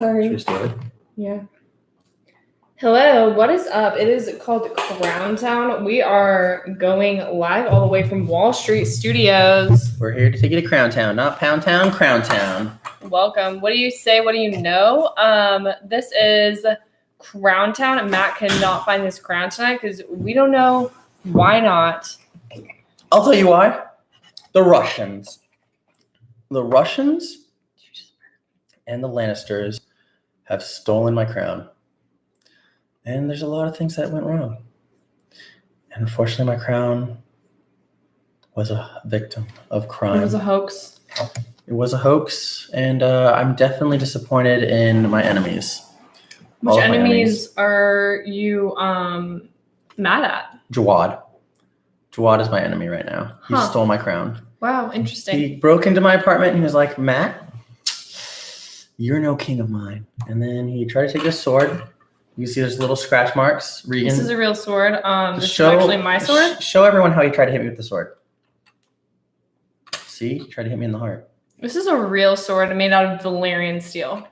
Sorry. True story. Yeah. Hello, what is up? It is called Crown Town. We are going live all the way from Wall Street Studios. We're here to take you to Crown Town, not Pound Town, Crown Town. Welcome. What do you say? What do you know? This is Crown Town, and Matt cannot find his crown tonight because we don't know why not. I'll tell you why. The Russians. The Russians and the Lannisters have stolen my crown. And there's a lot of things that went wrong. And unfortunately, my crown was a victim of crime. It was a hoax. It was a hoax, and I'm definitely disappointed in my enemies. Which enemies are you mad at? Jawad. Jawad is my enemy right now. He stole my crown. Wow, interesting. He broke into my apartment and he was like, Matt, you're no king of mine. And then he tried to take his sword. You see there's little scratch marks. Regan, this is a real sword. This is actually my sword. Show everyone how he tried to hit me with the sword. See? He tried to hit me in the heart. This is a real sword made out of Valyrian steel.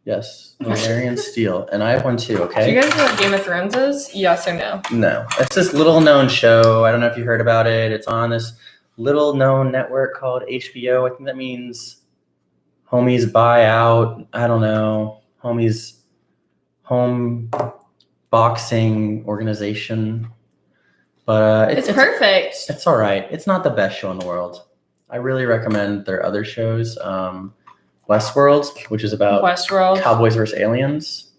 Yes, Valyrian steel. And I have one too, okay? Do you guys know what Game of Thrones is? Yes or no? No. It's this little known show. I don't know if you heard about it. It's on this little known network called HBO. I think that means homies buy out. I don't know. Homies home boxing organization. But it's perfect. It's all right. It's not the best show in the world. I really recommend their other shows. Westworld, which is about cowboys versus aliens.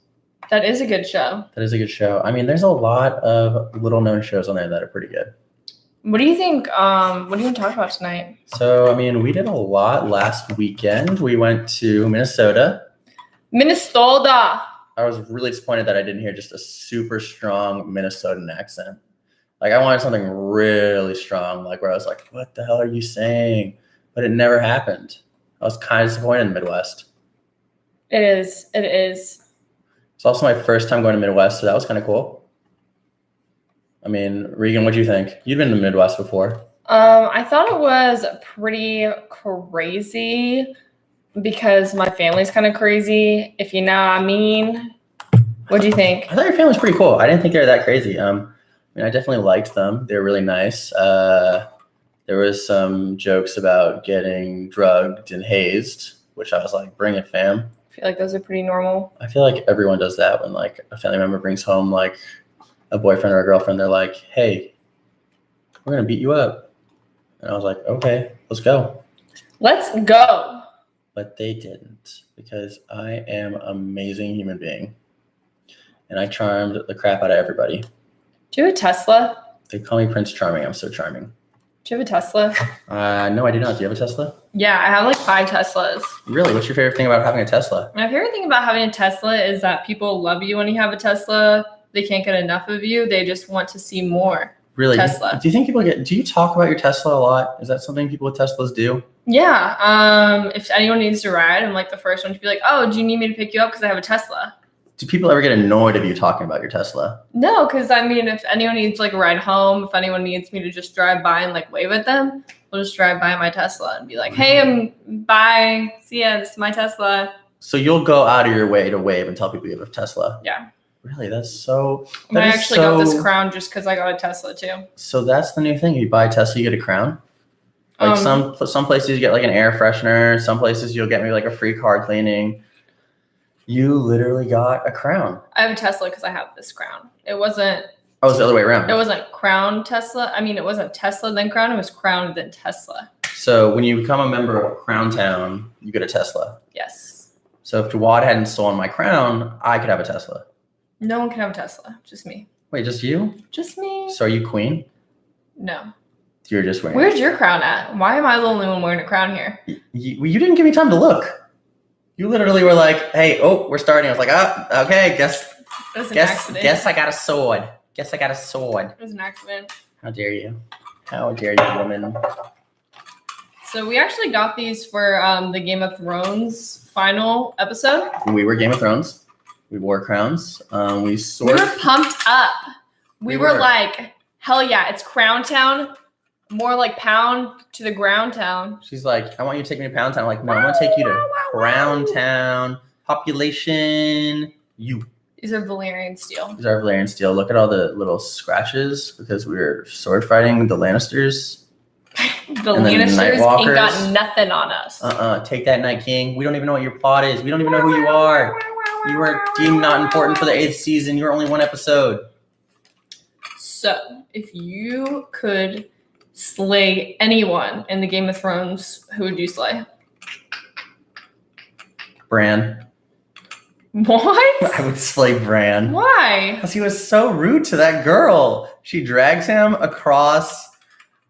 That is a good show. That is a good show. I mean, there's a lot of little known shows on there that are pretty good. What do you think? What do you want to talk about tonight? So, I mean, we did a lot last weekend. We went to Minnesota. I was really disappointed that I didn't hear just a super strong Minnesotan accent. Like, I wanted something really strong, like where I was like, what the hell are you saying? But it never happened. I was kind of disappointed in the Midwest. It is. It's also my first time going to Midwest, so that was kind of cool. I mean, Regan, what do you think? You've been to the Midwest before. I thought it was pretty crazy because my family's kind of crazy, if you know what I mean. What do you think? I thought your family was pretty cool. I didn't think they were that crazy. I definitely liked them. They were really nice. There was some jokes about getting drugged and hazed, which I was like, bring it, fam. I feel like those are pretty normal. I feel like everyone does that when like a family member brings home like a boyfriend or a girlfriend. They're like, hey, we're going to beat you up. And I was like, okay, let's go. Let's go. But they didn't, because I am an amazing human being. And I charmed the crap out of everybody. Do you have a Tesla? They call me Prince Charming. I'm so charming. Do you have a Tesla? No, I do not. Do you have a Tesla? Yeah, I have like 5 Teslas. Really? What's your favorite thing about having a Tesla? My favorite thing about having a Tesla is that people love you when you have a Tesla. They can't get enough of you. They just want to see more. Really? Tesla. Do you think do you talk about your Tesla a lot? Is that something people with Teslas do? Yeah. If anyone needs to ride, I'm like the first one to be like, oh, do you need me to pick you up because I have a Tesla? Do people ever get annoyed of you talking about your Tesla? No, because I mean, if anyone needs like a ride home, if anyone needs me to just drive by and like wave at them, I'll just drive by my Tesla and be like, hey, bye. See ya. This is my Tesla. So you'll go out of your way to wave and tell people you have a Tesla? Yeah. Really? That's so... I actually got this crown just because I got a Tesla too. So that's the new thing. You buy a Tesla, you get a crown? Like some places you get like an air freshener. Some places you'll get maybe like a free car cleaning. You literally got a crown. I have a Tesla because I have this crown. It wasn't... Oh, it's the other way around. It wasn't crown Tesla. I mean, it wasn't Tesla then crown. It was crown then Tesla. So when you become a member of Crown Town, you get a Tesla. Yes. So if Jawad hadn't stolen my crown, I could have a Tesla. No one can have a Tesla. Just me. Wait, just you? Just me. So are you queen? No. You're just wearing... Where's your crown at? Why am I the only one wearing a crown here? You didn't give me time to look. You literally were like, hey, we're starting. I was like, okay, guess I got a sword. Guess I got a sword. It was an accident. How dare you? How dare you, woman? So we actually got these for the Game of Thrones final episode. We were Game of Thrones. We wore crowns. We were pumped up. We were like, hell yeah, it's Crown Town. More like Pound to the Ground Town. She's like, I want you to take me to Pound Town. I'm like, no, I'm going to take you to Crown Town. Population U. These are Valyrian steel. These are Valyrian steel. Look at all the little scratches because we were sword fighting the Lannisters. The Lannisters ain't got nothing on us. Take that, Night King. We don't even know what your plot is. We don't even know who you are. You are deemed not important for the 8th season. You're only 1 episode. So, if you could slay anyone in the Game of Thrones, who would you slay? Bran. What? I would slay Bran. Why? Because he was so rude to that girl. She drags him across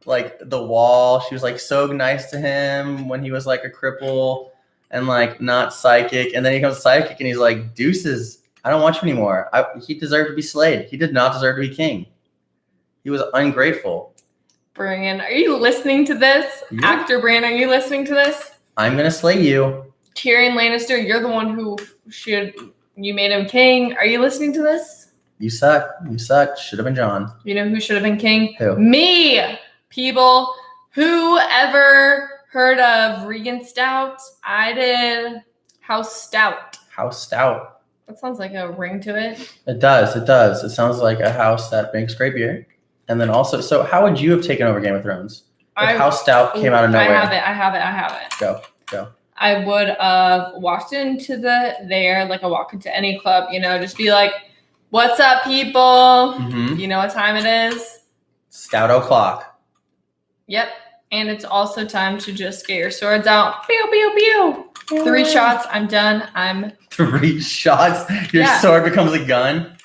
like the wall. She was like so nice to him when he was like a cripple and like not psychic. And then he becomes psychic and he's like, deuces, I don't want you anymore. He deserved to be slayed. He did not deserve to be king. He was ungrateful. Bran, are you listening to this? Yeah. Actor Bran, are you listening to this? I'm going to slay you. Tyrion Lannister, you're the one who you made him king. Are you listening to this? You suck. You suck. Should have been Jon. You know who should have been king? Who? Me. People. Who ever heard of Regan Stout? I did. House Stout. House Stout. That sounds like a ring to it. It does. It does. It sounds like a house that makes great beer. And then also, so how would you have taken over Game of Thrones? If House Stout came out of nowhere. I have it. Go. I would have walked into there like I walk into any club, just be like, what's up, people? Mm-hmm. You know what time it is? Stout o'clock. Yep. And it's also time to just get your swords out. Pew, pew, pew. 3 shots. I'm done. 3 shots? Your sword becomes a gun?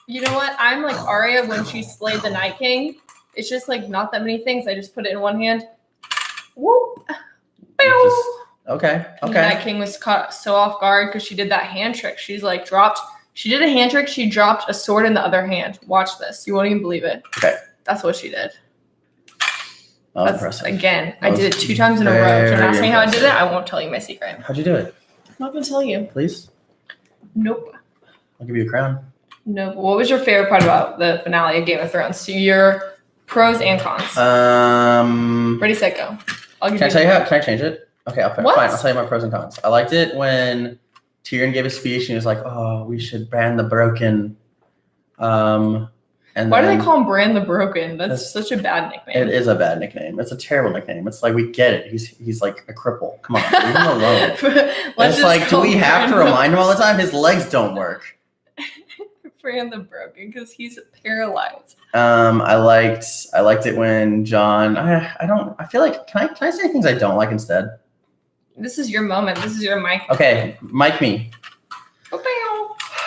You know what? I'm like Arya when she slayed the Night King. It's just like not that many things. I just put it in one hand. Whoop. Pew. Okay. The Night King was caught so off guard because she did that hand trick. She did a hand trick. She dropped a sword in the other hand. Watch this. You won't even believe it. Okay. That's what she did. That's impressive. Again, I did it 2 times in a row. Don't ask me how I did it. I won't tell you my secret. How'd you do it? I'm not going to tell you. Please? Nope. I'll give you a crown. Nope. What was your favorite part about the finale of Game of Thrones? So your pros and cons. Ready, set, go. Can I change it? Okay, fine. I'll tell you my pros and cons. I liked it when Tyrion gave a speech and he was like, "Oh, we should ban the broken." And why do they call him Bran the Broken? That's such a bad nickname. It is a bad nickname. It's a terrible nickname. It's like, we get it. He's like a cripple. Come on, leave him alone. It's like, do we have to remind him all the time? His legs don't work. Bran the Broken because he's paralyzed. I liked it when Jon. I feel like can I say things I don't like instead? This is your moment. This is your mic. Okay, mic me.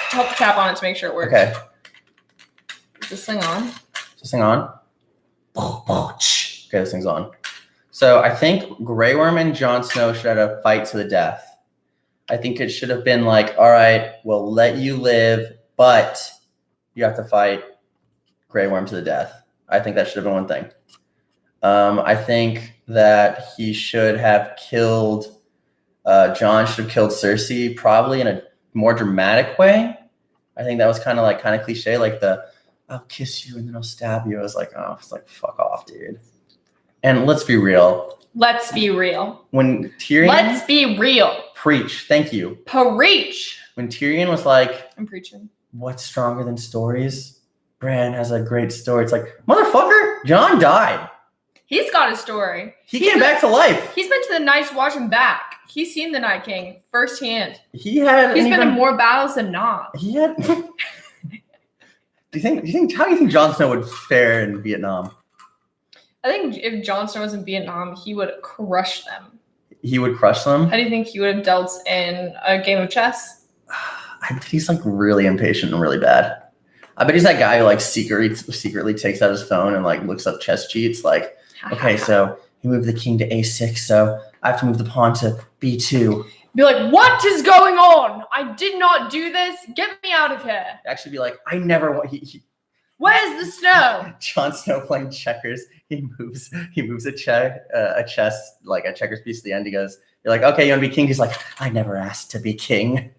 Help tap on it to make sure it works. Okay. Is this thing on? Okay, this thing's on. So I think Grey Worm and Jon Snow should have a fight to the death. I think it should have been like, all right, we'll let you live, but you have to fight Grey Worm to the death. I think that should have been one thing. I think that he should have killed, Jon should have killed Cersei probably in a more dramatic way. I think that was kind of cliche, like I'll kiss you and then I'll stab you. I was like, oh, it's like, fuck off, dude. And let's be real. Let's be real. When Tyrion... Let's be real. Preach. Thank you. Preach. When Tyrion was like... I'm preaching. What's stronger than stories? Bran has a great story. It's like, motherfucker, Jon died. He's got a story. He came back to life. He's been to the Night's Watch and back. He's seen the Night King firsthand. He's been in more battles than not. He had... How do you think Jon Snow would fare in Vietnam? I think if Jon Snow was in Vietnam, he would crush them. He would crush them? How do you think he would have dealt in a game of chess? I bet he's like really impatient and really bad. I bet he's that guy who like secretly takes out his phone and like looks up chess cheats. Like, okay, so he moved the king to A6, so I have to move the pawn to B2. Be like, what is going on? I did not do this. Get me out of here. Actually be like, I never want... Where's the snow? Jon Snow playing checkers. He moves a chess, like a checkers piece at the end. He goes, you're like, okay, you want to be king? He's like, I never asked to be king.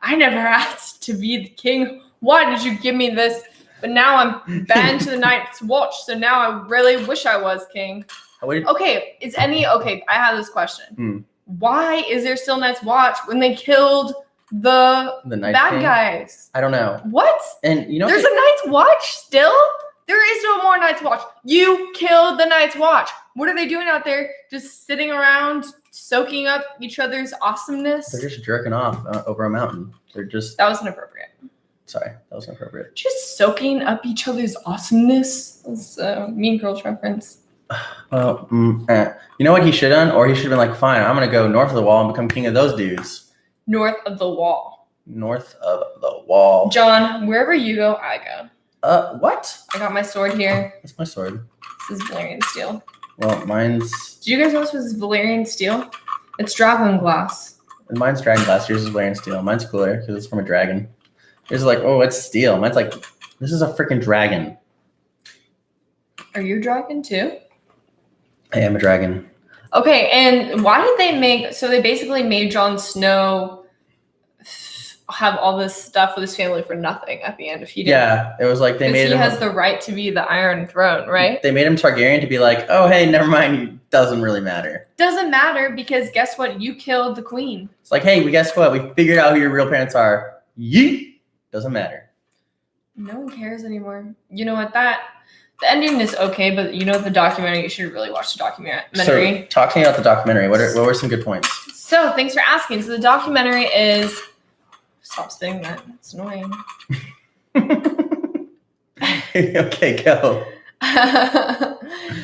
I never asked to be the king. Why did you give me this? But now I'm banned to the Night's Watch, so now I really wish I was king. Okay, I have this question. Why is there still Night's Watch when they killed The Night bad King? guys. I don't know. What? And you know, There's a Night's Watch still? There is no more Night's Watch. You killed the Night's Watch. What are they doing out there? Just sitting around, soaking up each other's awesomeness? they're just jerking off over a mountain. They're just. That was inappropriate. Sorry, that was inappropriate. Just soaking up each other's awesomeness. That's a Mean Girls reference. Well, you know what he should have done? Or he should have been like, fine, I'm going to go north of the wall and become king of those dudes. North of the wall. North of the wall. John, wherever you go, I go. What? I got my sword here. That's my sword. This is Valyrian steel. Well, mine's. Did you guys know this was Valyrian steel? It's dragon glass. Mine's dragon glass. Yours is Valyrian steel. Mine's cooler because it's from a dragon. Yours is like, oh, it's steel. Mine's like, this is a freaking dragon. Are you a dragon too? I am a dragon. Okay, and why did they make? So they basically made Jon Snow have all this stuff with his family for nothing at the end. If he didn't, Yeah, it was like they made he him. has the right to be the Iron Throne, right? They made him Targaryen to be like, oh, hey, never mind. It doesn't really matter. Doesn't matter because guess what? You killed the queen. It's like, hey, guess what? We figured out who your real parents are. Yeet. Doesn't matter. No one cares anymore. You know what? The ending is okay, but you know the documentary. You should really watch the documentary. So, talk to me about the documentary. What were some good points? So, thanks for asking. So, the documentary is. Stop spitting that. It's annoying. Okay, go.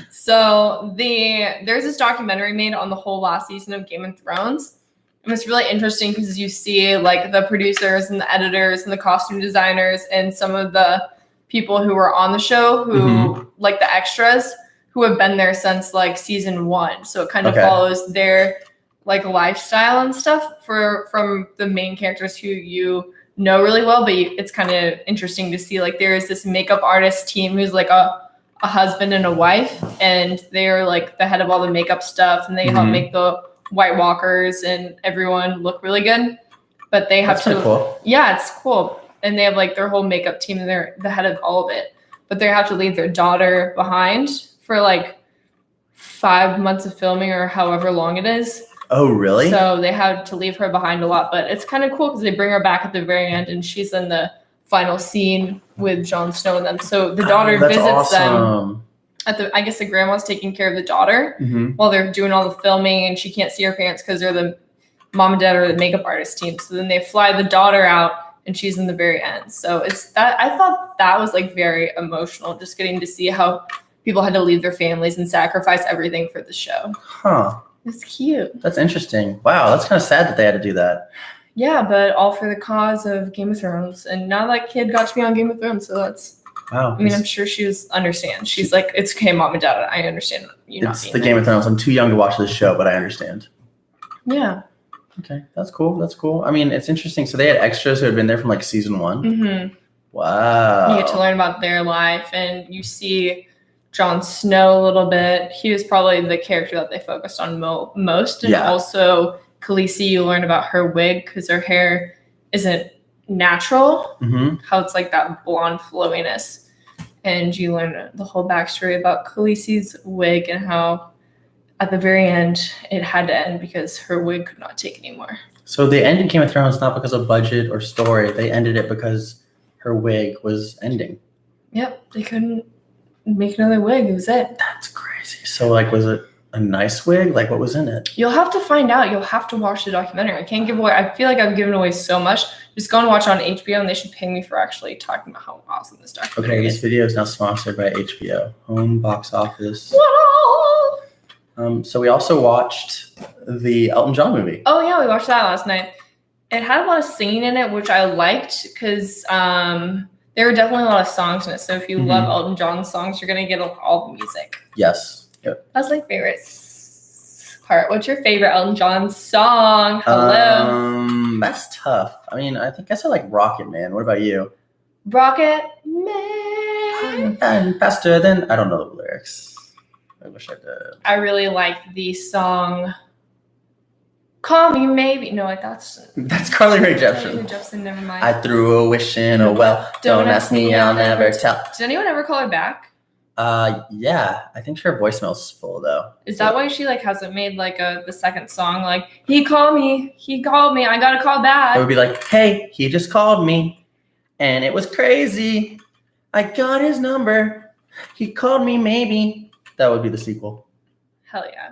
So, there's this documentary made on the whole last season of Game of Thrones. And it's really interesting because you see like the producers and the editors and the costume designers and some of the people who were on the show who like the extras who have been there since like season 1. So it kind of follows their like lifestyle and stuff from the main characters who you know really well. But it's kind of interesting to see like there is this makeup artist team who's like a husband and a wife, and they're like the head of all the makeup stuff, and they help make the White Walkers and everyone look really good. But they have That's cool. Yeah, it's cool. And they have like their whole makeup team and they're the head of all of it. But they have to leave their daughter behind for like 5 months of filming or however long it is. Oh, really? So they had to leave her behind a lot. But it's kind of cool because they bring her back at the very end and she's in the final scene with Jon Snow and them. So the daughter visits them. I guess the grandma's taking care of the daughter while they're doing all the filming, and she can't see her parents because they're the mom and dad or the makeup artist team. So then they fly the daughter out, and she's in the very end. So it's that I thought that was like very emotional, just getting to see how people had to leave their families and sacrifice everything for the show. Huh. It's cute. That's interesting. Wow, that's kind of sad that they had to do that. Yeah, but all for the cause of Game of Thrones. And now that kid got to be on Game of Thrones, so that's. Wow. I mean, I'm sure she understands. She's like, it's okay, mom and dad. I understand you not being It's the Game of Thrones. I'm too young to watch this show, but I understand. Yeah. Okay, that's cool. That's cool. I mean, it's interesting. So they had extras who had been there from like season 1. Mm-hmm. Wow. You get to learn about their life, and you see Jon Snow a little bit. He was probably the character that they focused on most. And also Khaleesi, you learn about her wig because her hair isn't natural, how it's like that blonde flowiness. And you learn the whole backstory about Khaleesi's wig and how at the very end it had to end because her wig could not take anymore. So they ended Game of Thrones not because of budget or story. They ended it because her wig was ending. Yep, they couldn't make another wig. It was it. That's crazy. So like, was it a nice wig? Like, what was in it? You'll have to find out. You'll have to watch the documentary. I can't give away. I feel like I've given away so much. Just go and watch it on HBO, and they should pay me for actually talking about how awesome this documentary Okay, is. this video is now sponsored by HBO. Home box office. So we also watched the Elton John movie. Oh yeah, we watched that last night. It had a lot of singing in it, which I liked because there were definitely a lot of songs in it. So if you love Elton John songs, you're gonna get all the music. Yes. Yep. That's my favorite part. What's your favorite Elton John song? Hello. That's tough. I mean, I guess I like Rocket Man. What about you? Rocket Man. And faster than I don't know the lyrics. I wish I did. I really like the song Call Me Maybe. No, that's Carly Rae Jepsen. Carly Rae Jepsen, never mind. I threw a wish in a well. Don't ask me, I'll never tell. Did anyone ever call her back? Yeah, I think her voicemail's full though. Is that why she like hasn't made like the second song like he called me, I got a call back? It would be like, hey, he just called me, and it was crazy. I got his number. He called me, maybe. That would be the sequel. Hell yeah.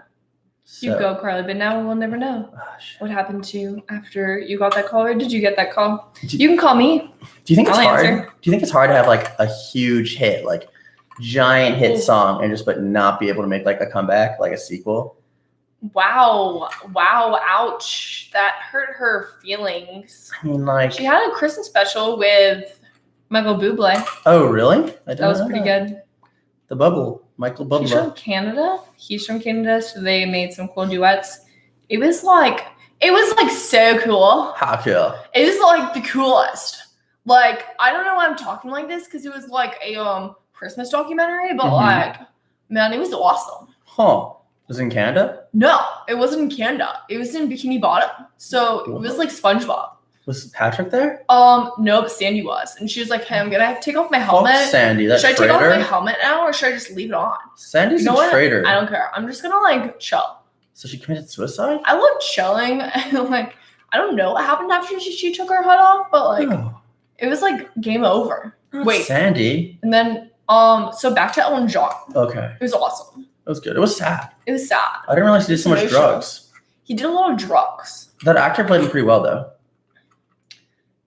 So, You go, Carly, but now we'll never know gosh. what happened to you after you got that call, or did you get that call? You can call me. Do you think it's I'll hard? answer. Do you think it's hard to have like a huge hit, like giant hit Ooh. song, and just but not be able to make like a comeback, like a sequel? Wow, ouch. That hurt her feelings. I mean, like, She had a Christmas special with Michael Bublé. oh really? That was pretty good. The Bubble, Michael Bublé. She's from Canada. He's from Canada, so they made some cool duets. It was like so cool. How cool? It was like the coolest. Like, I don't know why I'm talking like this because it was like a Christmas documentary, but like, man, it was awesome. Huh? Was it in Canada? No, it wasn't in Canada. It was in Bikini Bottom. So it was like SpongeBob. Was Patrick there? No, but Sandy was. And she was like, hey, I'm gonna have to take off my helmet. Fuck Sandy, that should traitor. I take off my helmet now or should I just leave it on? Sandy's You know a what? traitor. I don't care. I'm just gonna like chill. So she committed suicide? I love chilling. And like, I don't know what happened after she took her hood off, but like Oh, it was like game over. not Wait. Sandy. And then so back to Ellen John. Okay, It was awesome. it was good. It was sad. It was sad. I didn't realize he did so much Emotional. drugs. He did a lot of drugs. That actor played him pretty well though.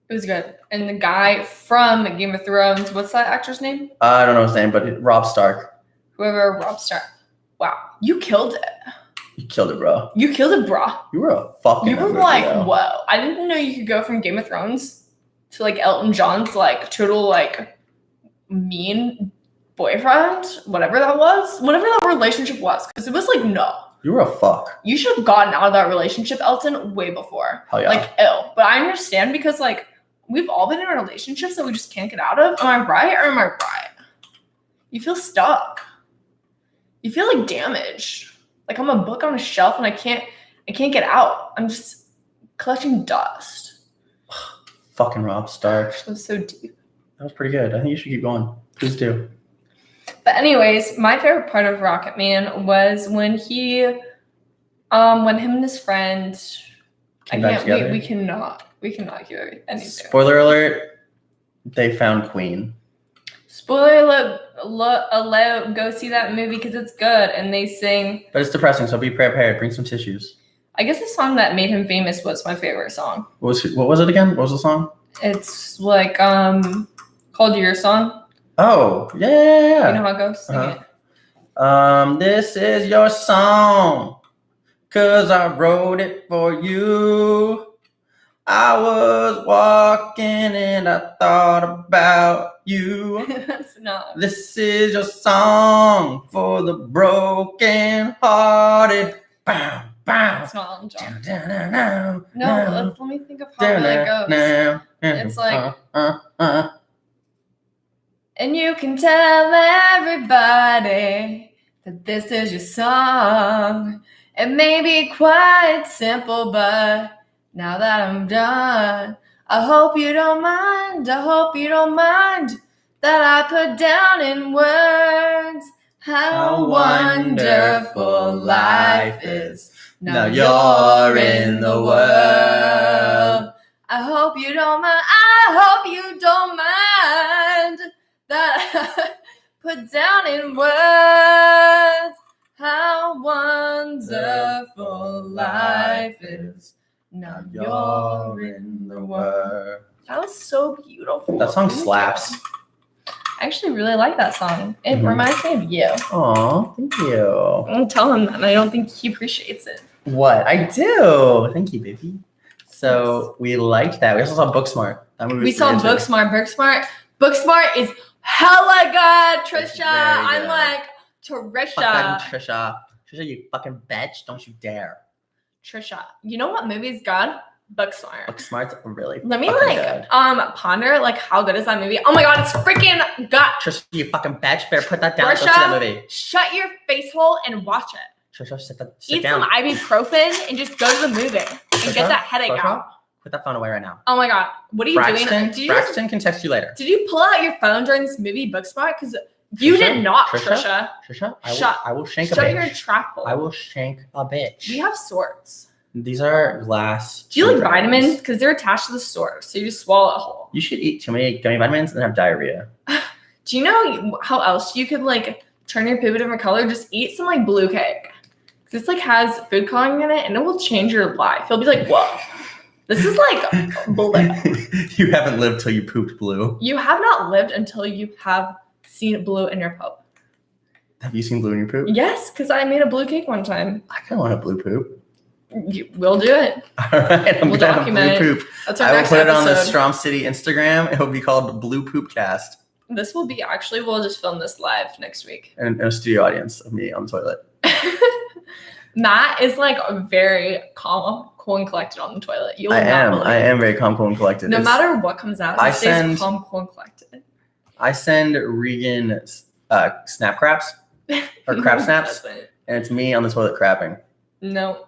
It was good. And the guy from Game of Thrones, what's that actor's name? I don't know his name, but Rob Stark. Whoever, Rob Stark. Wow, you killed it. You killed it, bro. You killed it, brah. You were a fucking. You were like, whoa. I didn't know you could go from Game of Thrones to like Elton John's like total like mean boyfriend, whatever that was, whatever that relationship was. Because it was like, no. You were a fuck. You should have gotten out of that relationship, Elton, way before. Hell yeah. Like, ill. But I understand because like we've all been in relationships that we just can't get out of. Am I right or am I right? You feel stuck. You feel like damaged. Like I'm a book on a shelf and I can't get out. I'm just collecting dust. Fucking Rob Stark. That was so deep. That was pretty good. I think you should keep going. Please do. But anyways, my favorite part of Rocket Man was when him and his friend Came back together. we cannot give anything. Spoiler alert, they found Queen. Spoiler alert, go see that movie because it's good and they sing. But it's depressing, so be prepared. Bring some tissues. I guess the song that made him famous was my favorite song. What was it again? What was the song? It's like called Your Song. Oh, yeah. You know how it goes? Sing it. This is your song, 'cause I wrote it for you. I was walking and I thought about you. That's not. This is your song for the broken hearted. Bow, bow. That's not Elton John. Down, down, down, No, down, let me think of how it really goes. down, It's like- uh. And you can tell everybody that this is your song. It may be quite simple, but now that I'm done, I hope you don't mind. I hope you don't mind that I put down in words how wonderful life is. Now you're in the world. I hope you don't mind. I hope you don't mind that I put down in words how wonderful life is. Now you're in the world. That was so beautiful. That song Thank you. slaps. I actually really like that song. It reminds me of you. Aw, thank you. I'll tell him that, and I don't think he appreciates it. What? I do. Thank you, baby. So we liked that. We also saw Booksmart. That movie We was saw pretty good, Booksmart. Booksmart is hella good, Trisha. very I'm good. like, too. Trisha. Fucking Trisha. Trisha, you fucking bitch. Don't you dare. Trisha. You know what movie is good? Booksmart. Booksmart's really Let me fucking like good. ponder like how good is that movie? Oh my god, it's freaking good. Trisha, you fucking bitch. Better put that down and go see Trisha, that movie. shut your face hole and watch it. Trisha, sit Eat down. some ibuprofen and just go to the movie and get that headache Trisha, out. put that phone away right now. Oh my god, what are you doing? Braxton can text you later. Did you pull out your phone during this movie, Booksmart? Because You Trisha? did not, Trisha? Trisha. Trisha, I will shank a Shut your bitch. trap hole. I will shank a bitch. We have swords. These are glass. Do you like dragons. vitamins? Because they're attached to the sword, so you just swallow it whole. You should eat too many gummy vitamins and have diarrhea. Do you know how else you could like turn your poop a different color? Just eat some like blue cake. This like has food coloring in it, and it will change your life. You'll be like, whoa, this is like blue. You haven't lived till you pooped blue. You have not lived until you have seen blue in your poop. Have you seen blue in your poop? Yes, because I made a blue cake one time. I kind of want a blue poop. We'll do it. All right, I'm We'll gonna have document blue it. poop. That's our I will next put it on the episode. Strom City Instagram. It will be called Blue Poop Cast, This will be actually, we'll just film this live next week. and a studio audience of me on the toilet. Matt is like very calm, cool, and collected on the toilet. You will I not believe. am very calm, cool, and collected. No It's- matter what comes out, he I stays send- calm, cool, and collected. I send Regan snap craps or crap snaps, Doesn't. and it's me on the toilet crapping. No,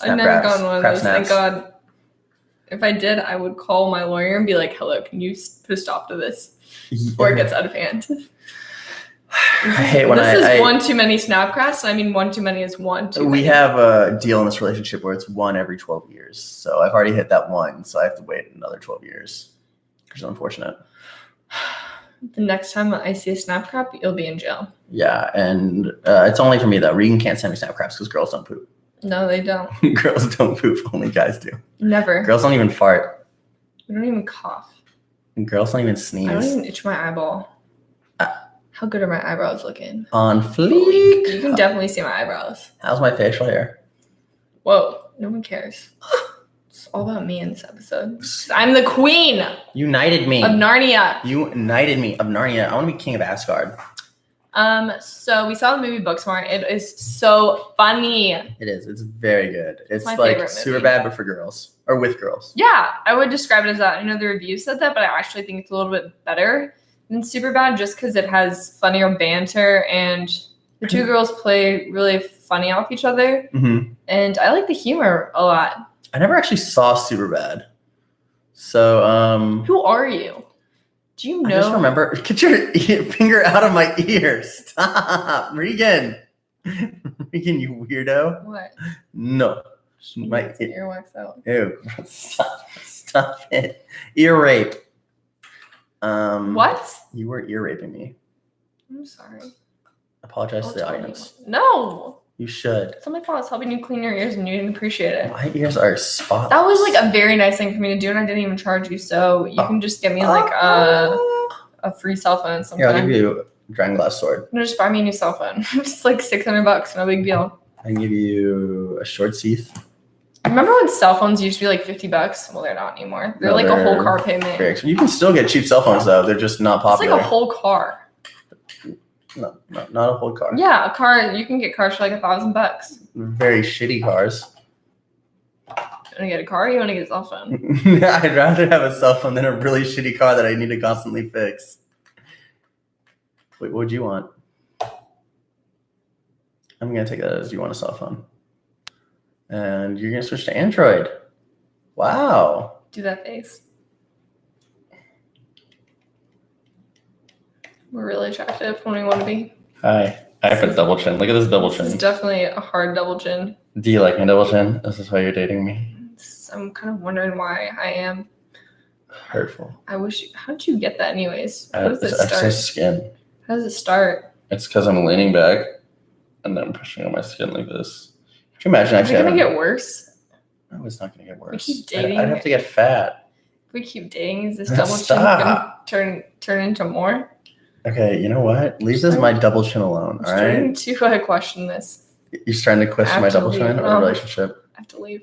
I've Snap never craps, gotten one of crap those. Thank snaps. God. If I did, I would call my lawyer and be like, "Hello, can you put a stop to this before it gets out of hand?" I hate when this is I one too many Snapcrasts. I mean, one too many is one too we many. have a deal in this relationship where it's one every 12 years. So I've already hit that one, so I have to wait another 12 years. Which is unfortunate. The next time I see a Snapcrap, you'll be in jail. Yeah, and it's only for me though. Regan can't send me snap craps because girls don't poop. No, they don't. Girls don't poop, only guys do. Never. Girls don't even fart. We don't even cough. And girls don't even I don't sneeze. even itch my eyeball. How good are my eyebrows looking? On You fleek. can definitely see my eyebrows. How's my facial hair? Whoa, no one cares. It's all about me in this episode. I'm the queen of United me. Narnia. You united me of Narnia. I want to be king of Asgard. So we saw the movie Booksmart. It is so funny. It is. It's very good. It's my like favorite super movie. bad, but for girls or with girls. Yeah, I would describe it as that. I know the review said that, but I actually think it's a little bit better than Superbad just because it has funnier banter and the two girls play really funny off each other. Mm-hmm. And I like the humor a lot. I never actually saw Superbad. So, Who are you? Do you know? I just remember. Get your finger out of my ear. Stop. Regan. Regan, you weirdo. What? No. Just You my get some earwax out. ew. Stop it. Ear rape. What? You were ear raping me. I'm sorry. Apologize Don't to the tell audience. anyone. No. You should. It's not my fault. It's helping you clean your ears and you didn't appreciate it. My ears are spotless. That was like a very nice thing for me to do, and I didn't even charge you. So you can just give me like a free cell phone sometime. Here, I'll give you a dragon glass sword. No, just buy me a new cell phone. It's like $600, no big deal. I can give you a short teeth. Remember when cell phones used to be like $50? Well, they're not anymore. They're No, like a whole they're car payment. Very expensive. You can still get cheap cell phones though. They're just not It's popular. like a whole car. No, not a whole car. Yeah, a car. You can get cars for like $1,000. Very shitty cars. You want to get a car? Or you want to get a cell phone? I'd rather have a cell phone than a really shitty car that I need to constantly fix. Wait, what would you want? I'm gonna take that as you want a cell phone. And you're gonna switch to Android. Wow. Do that face. We're really attractive when we want to be. Hi. I have a double chin. Look at this double This is chin. definitely a hard double chin. Do you like my double chin? Is this why you're dating me? I'm kind of wondering why I am. Hurtful. I wish. How did you get that, anyways? How does It's it start? excess skin. How does it start? It's because I'm leaning back and then I'm pushing on my skin like this. Could you imagine Is it actually gonna having... get worse? No, it's not gonna get worse. keep dating. I'd have to get fat. If we keep dating, is this double chin Stop. gonna turn into more? Okay, you know what? Leave this my double chin alone. I'm All starting right. to question this. You're starting to question I my have to double leave. chin or Oh. relationship. I have to leave.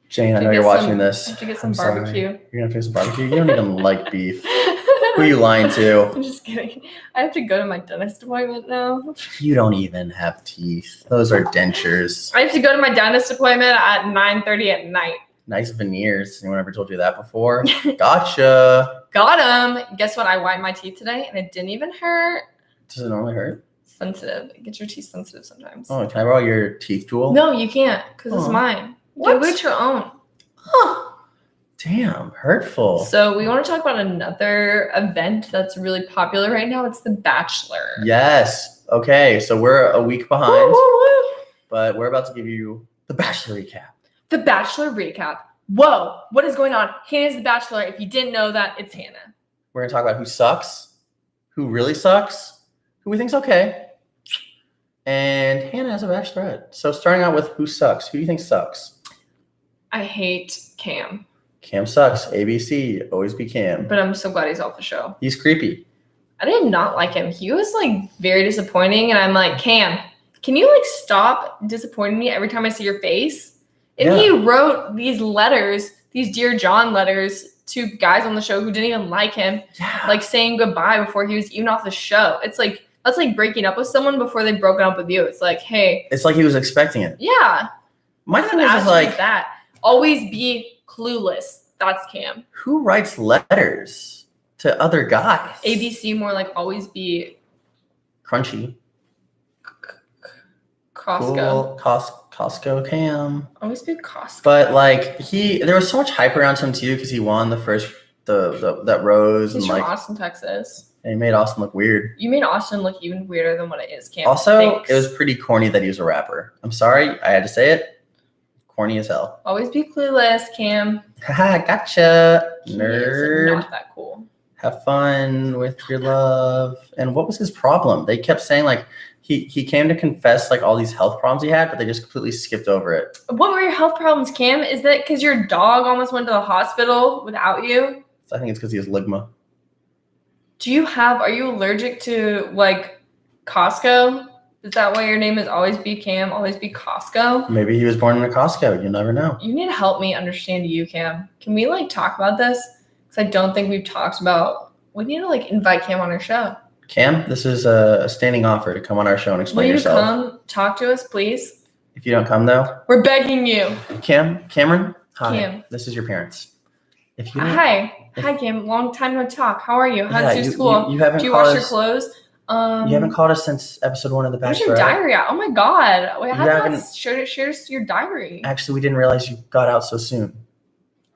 Jane, I To know get you're watching some- this. I have to get some I'm sorry. barbecue. You're gonna face some barbecue. You don't even like beef. Who are you lying to? I'm just kidding. I have to go to my dentist appointment now. You don't even have teeth. Those are dentures. I have to go to my dentist appointment at 9:30 at night. Nice veneers. Anyone ever told you that before? Gotcha. Got him. Guess what? I whined my teeth today and it didn't even hurt. Does it normally hurt? Sensitive. It gets your teeth sensitive sometimes. Oh, can I borrow your teeth tool? No, you can't because it's Oh. mine. What? Give it your own. Huh. Damn, hurtful. So we want to talk about another event that's really popular right now. It's The Bachelor. Yes. Okay, so we're a week behind, Woo, woo, woo. but we're about to give you the Bachelor recap. The Bachelor recap. Whoa, what is going on? Hannah's The Bachelor. If you didn't know that, it's Hannah. We're gonna talk about who sucks, who really sucks, who we think's okay, and Hannah has a bachelorette. So starting out with who sucks. Who do you think sucks? I hate Cam, Cam sucks. ABC. Always be Cam. but I'm so glad he's off the show. He's creepy. I did not like him. He was like very disappointing, and I'm like, Cam, can you like stop disappointing me every time I see your face? And Yeah. he wrote these letters, these Dear John letters to guys on the show who didn't even like him, Yeah. like saying goodbye before he was even off the show. It's like, that's like breaking up with someone before they've broken up with you. It's like, hey, It's like he was expecting it. yeah. My What thing kind of is attitude like, is that? Always be clueless. That's Cam. who writes letters to other guys? ABC more like always be Crunchy. Costco. Cool. Costco Cam. Always be Costco. But like there was so much hype around him too because he won the first that rose He's and from like Austin, Texas. and he made Austin look weird. You made Austin look even weirder than what it is, Cam. Also, Thanks. it was pretty corny that he was a rapper. I'm sorry, I had to say it. Corny as hell. Always be clueless, Cam. Haha, gotcha, He is nerd. not that cool. Have fun with your love. And what was his problem? They kept saying like he came to confess like all these health problems he had, but they just completely skipped over it. What were your health problems, Cam? Is that because your dog almost went to the hospital without you? So I think it's because he has ligma. Are you allergic to like Costco? Is that why your name is always be Cam, always be Costco? Maybe he was born in a Costco. You never know. You need to help me understand you, Cam. Can we like talk about this? Because I don't think we've talked about, we need to like invite Cam on our show. Cam, this is a standing offer to come on our show and Will explain you yourself. come talk to us, please? If you don't come though, We're begging you. Cameron, hi. Cam. This is your parents. If you don't, Hi, Cam. Long time no talk. How are you? How's your school? You haven't Do you called wash your us. clothes? You haven't called us since episode 1 of The Where's Bachelor. your diary at? Oh my god. Wait, You how about haven't- share your diary? Actually, we didn't realize you got out so soon.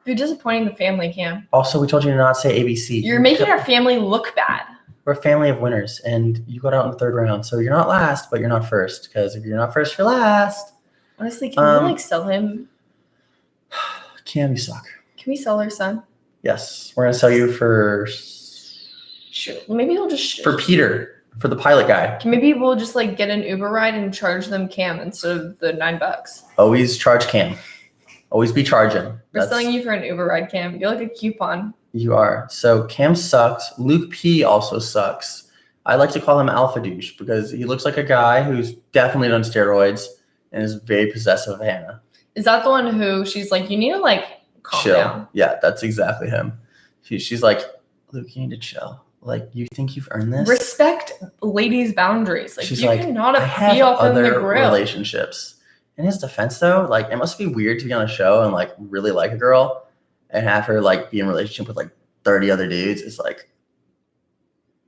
You're disappointing the family, Cam. Also, we told you to not say ABC. You're making our family look bad. We're a family of winners, and you got out in the 3rd round. So you're not last, but you're not first. Because if you're not first, you're last. Honestly, can we like sell him? Cam, you suck. Can we sell our son? Yes, we're gonna sell you for Sure. Maybe he'll just Peter, for the pilot guy. Maybe we'll just like get an Uber ride and charge them Cam instead of the $9. Always charge Cam. Always be charging. We're selling you for an Uber ride, Cam. You're like a coupon. You are. So Cam sucks. Luke P also sucks. I like to call him Alpha Douche because he looks like a guy who's definitely done steroids and is very possessive of Hannah. Is that the one who she's like, you need to like calm Chill. down? Yeah, that's exactly him. She's like, Luke, you need to chill. Like, you think you've earned this? Respect ladies' boundaries. Like She's you like, cannot I have be off in the other grill. relationships. In his defense, though, like, it must be weird to be on a show and like really like a girl and have her like be in a relationship with like 30 other dudes. It's like,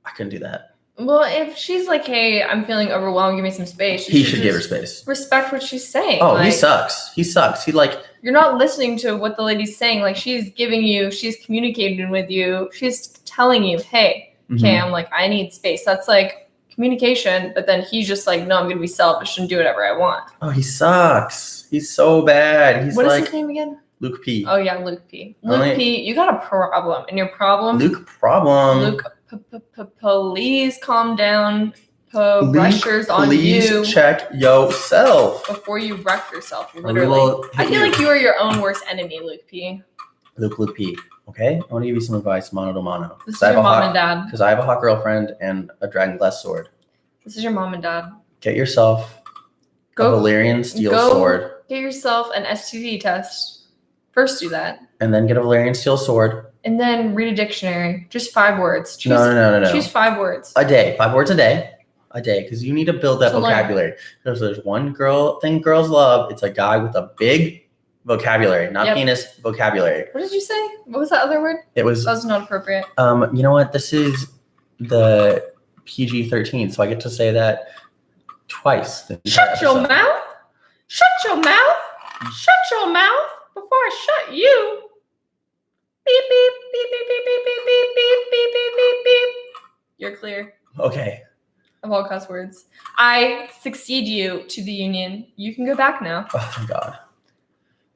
I couldn't do that. Well, if she's like, hey, I'm feeling overwhelmed, give me some space. He should give her just space. Respect what she's saying. Oh, like, he sucks. He sucks. He like, you're not listening to what the lady's saying. Like she's communicating with you. She's telling you, hey, Cam, like I need space. That's like communication. But then he's just like, no, I'm gonna be selfish and do whatever I want. oh, he sucks. He's so bad. He's What is like his name again? Luke P. Oh yeah, Luke P. Only- Luke P, you got a problem. And your problem, Luke problem. Luke, please calm down. Pressures on please you check yourself. before you wreck yourself. Or we Literally. will I hit feel like you are your own worst enemy, Luke P. Luke P. Okay? I want to give you some advice, mano to mano. This is your mom and dad. Because I have a hot girlfriend and a dragon glass sword. This is your mom and dad. Get yourself a Go Valyrian steel go- sword. get yourself an STD test. First do that. And then get a Valyrian steel sword. And then read a dictionary. Just 5 words. Choose, No. Choose 5 words. A day. 5 words a day. A day. Because you need to build that To learn. vocabulary. Because there's one thing girls love. It's a guy with a big vocabulary. Not Yep. penis, vocabulary. What did you say? What was that other word? It was, That was not appropriate. you know what? This is the PG-13. So I get to say that twice. the entire Shut your episode. mouth. Shut your mouth. Shut your mouth before I shut you. Beep, beep, beep, beep, beep, beep, beep, beep, beep, beep, beep, beep, beep. You're clear Okay. of all cuss words. I succeed you to the union. You can go back now. Oh my God.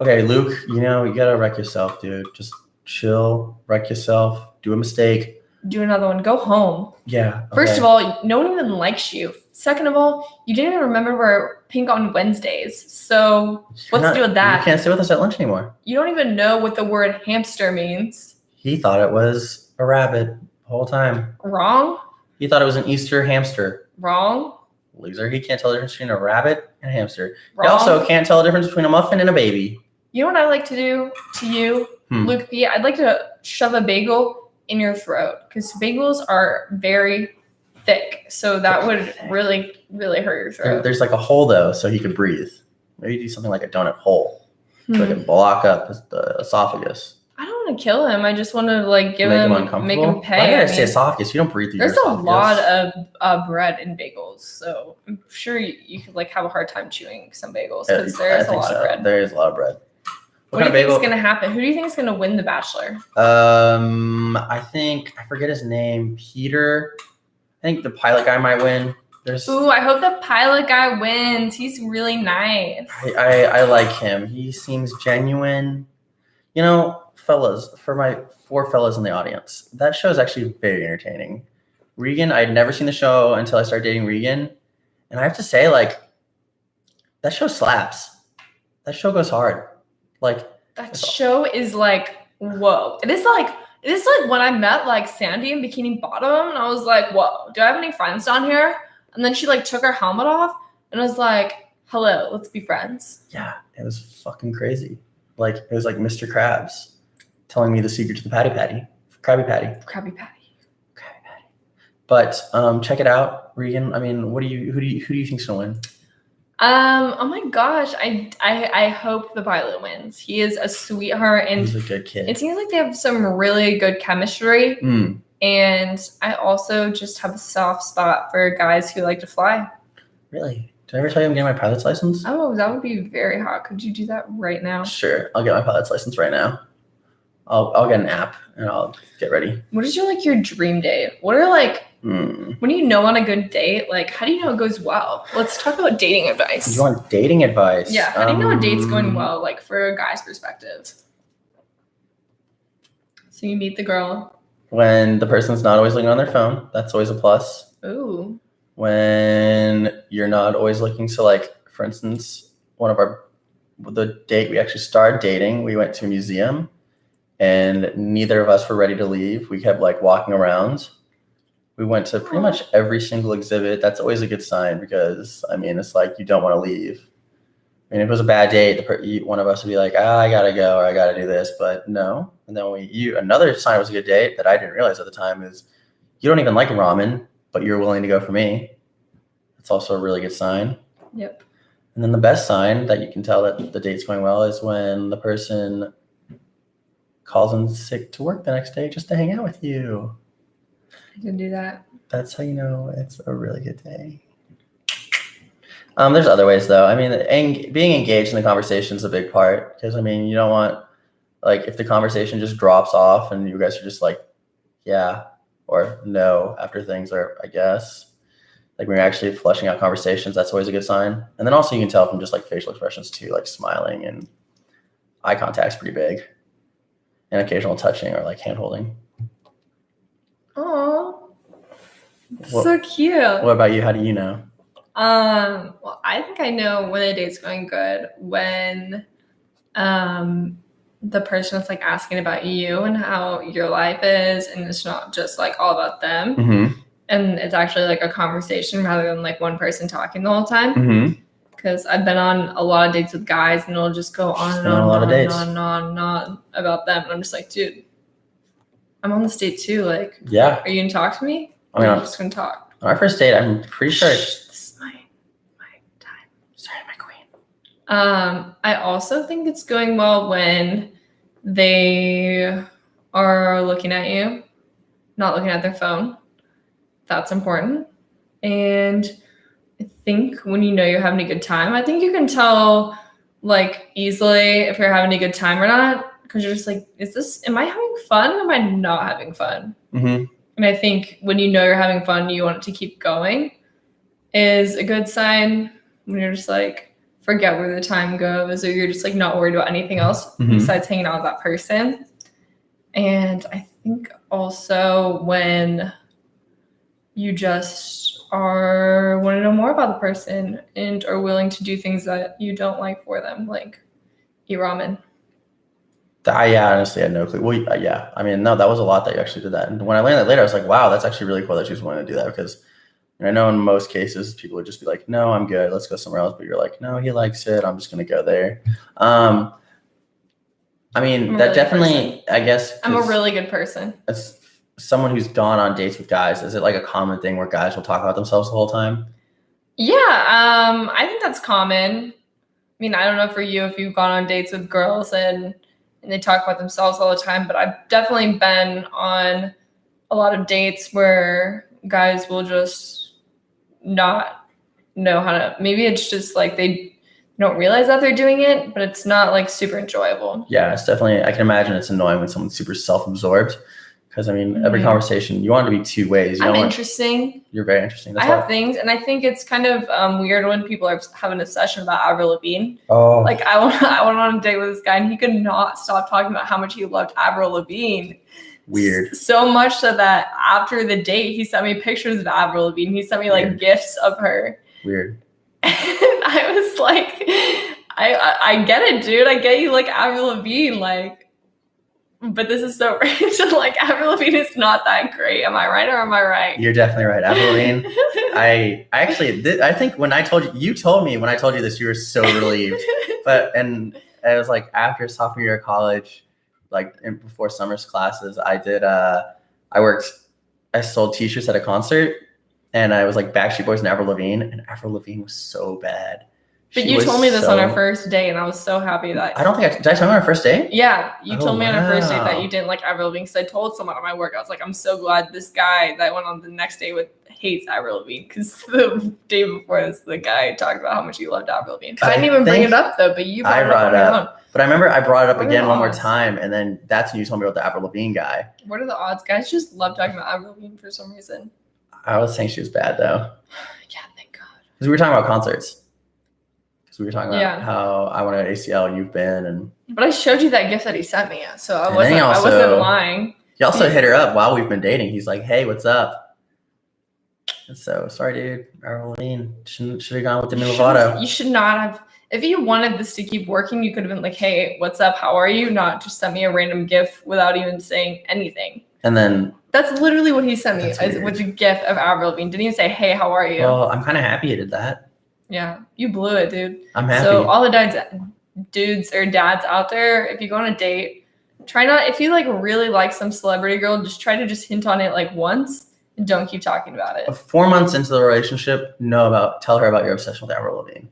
Okay, Luke, you gotta wreck yourself, dude. Just chill, wreck yourself, do a mistake. Do another one. Go home. Yeah. First okay. of all, no one even likes you. Second of all, you didn't even remember we're pink on Wednesdays. So what's to do with that? You can't stay with us at lunch anymore. You don't even know what the word hamster means. He thought it was a rabbit the whole time. Wrong? He thought it was an Easter hamster. Wrong? Loser. He can't tell the difference between a rabbit and a hamster. Wrong? He also can't tell the difference between a muffin and a baby. You know what I like to do to you, Luke P? I'd like to shove a bagel in your throat because bagels are very thick. So that would really, really hurt your throat. There's like a hole though, so he could breathe. Maybe do something like a donut hole. So it can block up the esophagus. I don't want to kill him. I just want to like Make him uncomfortable. pay. Why did I say esophagus? You don't breathe through your esophagus. There's a lot of bread in bagels, so I'm sure you could like have a hard time chewing some bagels because there's a lot of bread. There is a lot of bread. What do you think is gonna happen? Who do you think is gonna win The Bachelor? I forget his name. Peter. I think the pilot guy might win. Ooh, I hope the pilot guy wins. He's really nice. I like him. He seems genuine. Fellas, for my 4 fellas in the audience, that show is actually very entertaining. Regan, I'd never seen the show until I started dating Regan. And I have to say, like, that show slaps. That show goes hard. Like, that show is like, whoa. It is like when I met like Sandy in Bikini Bottom, and I was like, whoa, do I have any friends down here? And then she like took her helmet off and was like, hello, let's be friends. Yeah, it was fucking crazy. Like, it was like Mr. Krabs telling me the secret to the Krabby Patty. But check it out, Regan. I mean, who do you think's gonna win? Oh my gosh, I hope the pilot wins. He is a sweetheart and he's a good kid. It seems like they have some really good chemistry. And I also just have a soft spot for guys who like to fly. Really? Did I ever tell you I'm getting my pilot's license? Oh, that would be very hot. Could you do that right now? Sure, I'll get my pilot's license right now. I'll get an app and I'll get ready. What is your dream date? What are when you know on a good date, like how do you know it goes well? Let's talk about dating advice. You want dating advice? Yeah, how do you know a date's going well, like for a guy's perspective? So you meet the girl. When the person's not always looking on their phone, that's always a plus. Ooh. When you're not always looking, so like for instance, the date we actually started dating, we went to a museum and neither of us were ready to leave. We kept like walking around. We went to pretty much every single exhibit. That's always a good sign because I mean, it's like you don't want to leave. I mean, if it was a bad date, one of us would be like, I gotta go or I gotta do this, but no. And then another sign it was a good date that I didn't realize at the time is you don't even like ramen, but you're willing to go for me. That's also a really good sign. Yep. And then the best sign that you can tell that the date's going well is when the person calls in sick to work the next day just to hang out with you. I can do that. That's how you know it's a really good day. There's other ways though. I mean, being engaged in the conversation is a big part because I mean, you don't want like if the conversation just drops off and you guys are just like, yeah or no after things are, I guess. Like when you're actually fleshing out conversations, that's always a good sign. And then also you can tell from just like facial expressions too, like smiling and eye contact's pretty big. And occasional touching or like hand holding. Oh, so cute. What about you? How do you know? Well, I think I know when a date's going good when the person is like asking about you and how your life is, and it's not just like all about them. Mm-hmm. And it's actually like a conversation rather than like one person talking the whole time. Mm-hmm. Because I've been on a lot of dates with guys and it'll just go on and on and on about them. And I'm just like, dude, I'm on this date too. Like, yeah. Are you gonna talk to me? I mean, I'm just gonna talk. On our first date, I'm pretty sure. This is my time. Sorry, my queen. I also think it's going well when they are looking at you, not looking at their phone. That's important. And I think when you know you're having a good time, I think you can tell like easily if you're having a good time or not. because you're just like, am I having fun or am I not having fun? Mm-hmm. And I think when you know you're having fun, you want it to keep going is a good sign. When you're just like, forget where the time goes, or you're just like not worried about anything else besides hanging out with that person. And I think also when you just want to know more about the person and are willing to do things that you don't like for them, like eat ramen. I honestly had no clue. Well, yeah. I mean, no, that was a lot that you actually did that. And when I learned that later, I was like, wow, that's actually really cool that she was willing to do that, because I know in most cases people would just be like, no, I'm good. Let's go somewhere else. But you're like, no, he likes it. I'm just going to go there. I mean, that definitely, I guess. I'm a really good person. As someone who's gone on dates with guys, is it like a common thing where guys will talk about themselves the whole time? Yeah, I think that's common. I mean, I don't know for you if you've gone on dates with girls and they talk about themselves all the time, but I've definitely been on a lot of dates where guys will just not know how to, maybe it's just like they don't realize that they're doing it, but it's not like super enjoyable. Yeah, it's definitely, I can imagine it's annoying when someone's super self-absorbed, because I mean, every conversation, you want it to be two ways. I'm interesting. You're very interesting. That's I have things, and I think it's kind of weird when people have an obsession about Avril Lavigne. Oh. Like I went on a date with this guy, and he could not stop talking about how much he loved Avril Lavigne. Weird. So much so that after the date, he sent me pictures of Avril Lavigne. He sent me like gifs of her. Weird. And I was like, I get it, dude. I get you like Avril Lavigne, like. But this is so rich. Like Avril Lavigne is not that great. Am I right or am I right? You're definitely right. Avril Lavigne. I think when I told you told me when I told you this, you were so relieved. And it was like after sophomore year of college, like before summer's classes, I sold t-shirts at a concert, and I was like Backstreet Boys and Avril Lavigne was so bad. But you told me this on our first date, and I was so happy that... I don't think did I tell you on our first date? Yeah, you told me on our first date that you didn't like Avril Lavigne, because I told someone at my work, I was like, I'm so glad this guy that I went on the next date with hates Avril Lavigne, because the day before this, the guy talked about how much he loved Avril Lavigne. I didn't even bring it up, though, but you brought it up on your own. But I remember I brought it up again one more time, and then that's when you told me about the Avril Lavigne guy. What are the odds? Guys just love talking about Avril Lavigne for some reason. I was saying she was bad, though. Yeah, thank God. Because we were talking about concerts. We were talking about how I went to ACL, you've been, and. But I showed you that gift that he sent me, so I wasn't lying. He also hit her up while we've been dating. He's like, "Hey, what's up?" And so sorry, dude. Avril Lavigne should have gone with Demi Lovato. You should not have. If you wanted this to keep working, you could have been like, "Hey, what's up? How are you?" Not just send me a random gift without even saying anything. And then. That's literally what he sent me. Was a gift of Avril Lavigne. Didn't even say, "Hey, how are you?" Well, I'm kind of happy he did that. Yeah, you blew it, dude. I'm happy. So all the dudes or dads out there, if you go on a date, try not, if you like really like some celebrity girl, just try to just hint on it like once and don't keep talking about it. 4 months into the relationship, tell her about your obsession with Avril Lavigne.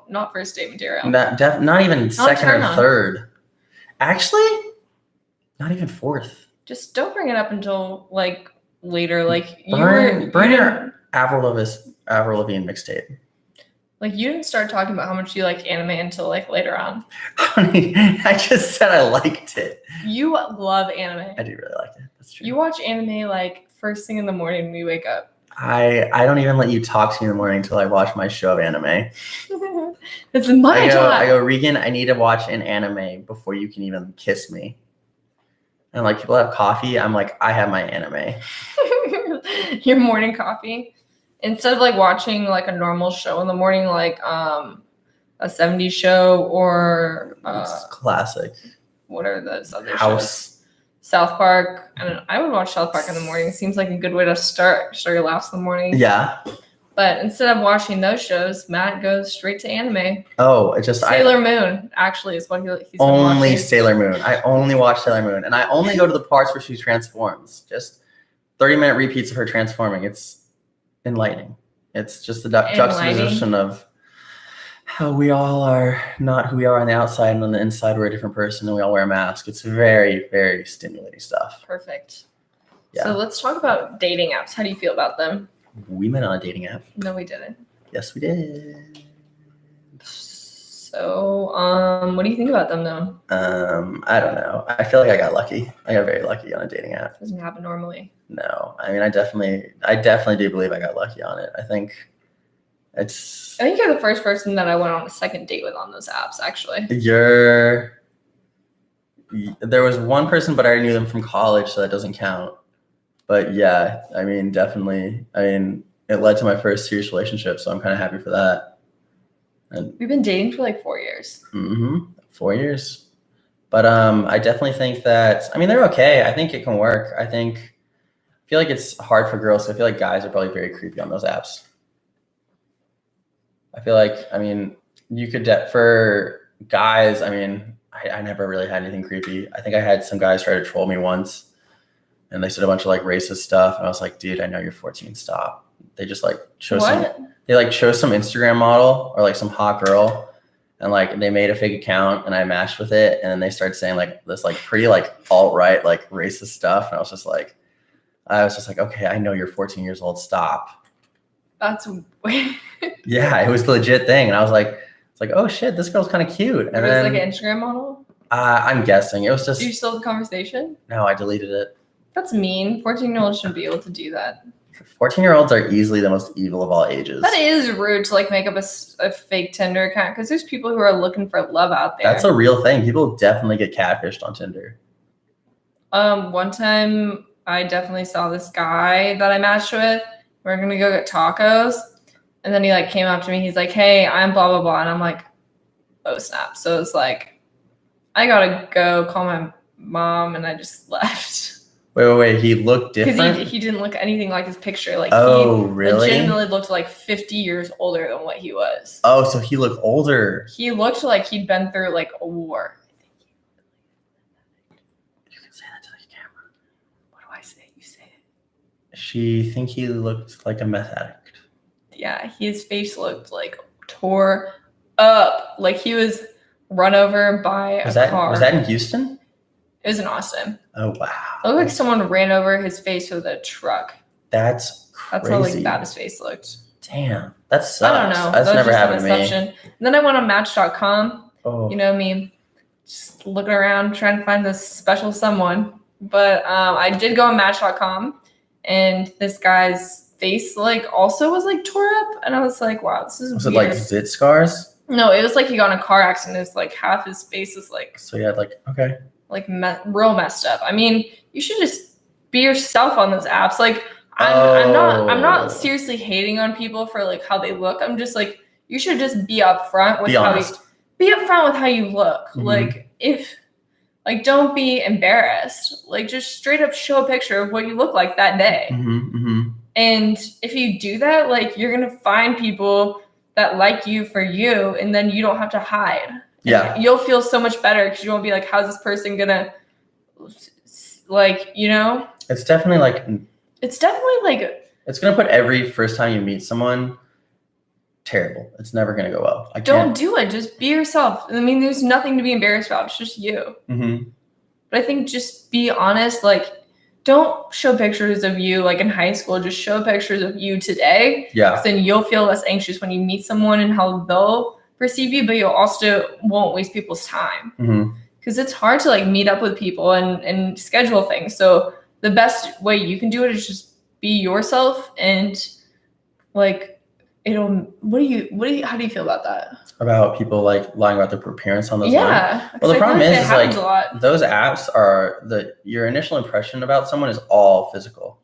Not first date material. Not even second or third. Actually, not even fourth. Just don't bring it up until like later. Like burn your Avril Lavigne mixtape. Like, you didn't start talking about how much you liked anime until, like, later on. I just said I liked it. You love anime. I do really like it. That's true. You watch anime, like, first thing in the morning when you wake up. I don't even let you talk to me in the morning until I watch my show of anime. It's my time. I go, Regan, I need to watch an anime before you can even kiss me. And, like, people have coffee. I'm like, I have my anime. Your morning coffee? Instead of like watching like a normal show in the morning, like a 70s show or classic. What are those other House shows? South Park. I would watch South Park in the morning. It seems like a good way to start your laughs in the morning. Yeah. But instead of watching those shows, Matt goes straight to anime. Oh, it just Sailor Moon actually is what he's only watching. Sailor Moon. I only watch Sailor Moon, and I only go to the parts where she transforms. Just 30-minute repeats of her transforming. It's enlightening. It's just the juxtaposition of how we all are not who we are on the outside, and on the inside we're a different person, and we all wear a mask. It's very, very stimulating stuff. Perfect. Yeah. So let's talk about dating apps. How do you feel about them? We met on a dating app. No, we didn't. Yes, we did. So, what do you think about them though? I don't know. I feel like I got lucky. I got very lucky on a dating app. Doesn't happen normally. No, I mean, I definitely do believe I got lucky on it. I think I think you're the first person that I went on a second date with on those apps, actually. There was one person, but I already knew them from college, so that doesn't count. But yeah, I mean, definitely. I mean, it led to my first serious relationship, so I'm kind of happy for that. And we've been dating for like 4 years. 4 years. But I definitely think that, I mean, they're okay. I think it can work. I feel like it's hard for girls. So I feel like guys are probably very creepy on those apps. I feel like, I mean, you could, for guys, I mean, I never really had anything creepy. I think I had some guys try to troll me once and they said a bunch of like racist stuff. And I was like, dude, I know you're 14, stop. They just like chose some Instagram model or like some hot girl. And like they made a fake account and I matched with it. And then they started saying like this like pretty like alt-right, like racist stuff. And I was just like, okay, I know you're 14 years old. Stop. That's weird. Yeah, it was the legit thing. And I was like, it's like, oh shit, this girl's kind of cute. And it was like an Instagram model? I'm guessing. It was just. Do you still have the conversation? No, I deleted it. That's mean. 14-year-olds shouldn't be able to do that. 14-year-olds are easily the most evil of all ages. That is rude to like make up a fake Tinder account because there's people who are looking for love out there. That's a real thing. People definitely get catfished on Tinder. One time I definitely saw this guy that I matched with. We're gonna go get tacos, and then he like came up to me. He's like, "Hey, I'm blah blah blah," and I'm like, "Oh snap!" So it's like, I gotta go call my mom, and I just left. Wait. He looked different? Because he didn't look anything like his picture. Like, oh, he really? legitimately looked like 50 years older than what he was. Oh, so he looked older. He looked like he'd been through like a war. You can say that to the camera. What do I say? You say it. She think he looked like a meth addict. Yeah, his face looked like tore up. Like he was run over by a car. Was that in Houston? It was in Austin. Oh, wow. It looked like someone ran over his face with a truck. That's crazy. That's how like bad his face looked. Damn, that sucks. I don't know. That's never happened to me. And then I went on Match.com. Oh. You know me, just looking around trying to find this special someone. But I did go on Match.com, and this guy's face like also was like tore up, and I was like, wow, this is. Was weird. it like zit scars? No, it was like he got in a car accident. It's like half his face is like. So he had like okay. Like real messed up. I mean, you should just be yourself on those apps. Like I'm not seriously hating on people for like how they look. I'm just like, you should just be upfront with how you look. Mm-hmm. Like don't be embarrassed. Like just straight up show a picture of what you look like that day. And if you do that, like you're gonna find people that like you for you, and then you don't have to hide. Yeah. And you'll feel so much better because you won't be like, how's this person gonna, like, you know? It's definitely like. It's gonna put every first time you meet someone terrible. It's never gonna go well. Don't do it. Just be yourself. I mean, there's nothing to be embarrassed about. It's just you. Mm-hmm. But I think just be honest. Like, don't show pictures of you like in high school. Just show pictures of you today. Yeah. Because then you'll feel less anxious when you meet someone and how they'll perceive you, but you also won't waste people's time because it's hard to like meet up with people and schedule things. So the best way you can do it is just be yourself, and like how do you feel about that? About people like lying about their appearance on those? Yeah. Well, the problem is like those apps are your initial impression about someone is all physical.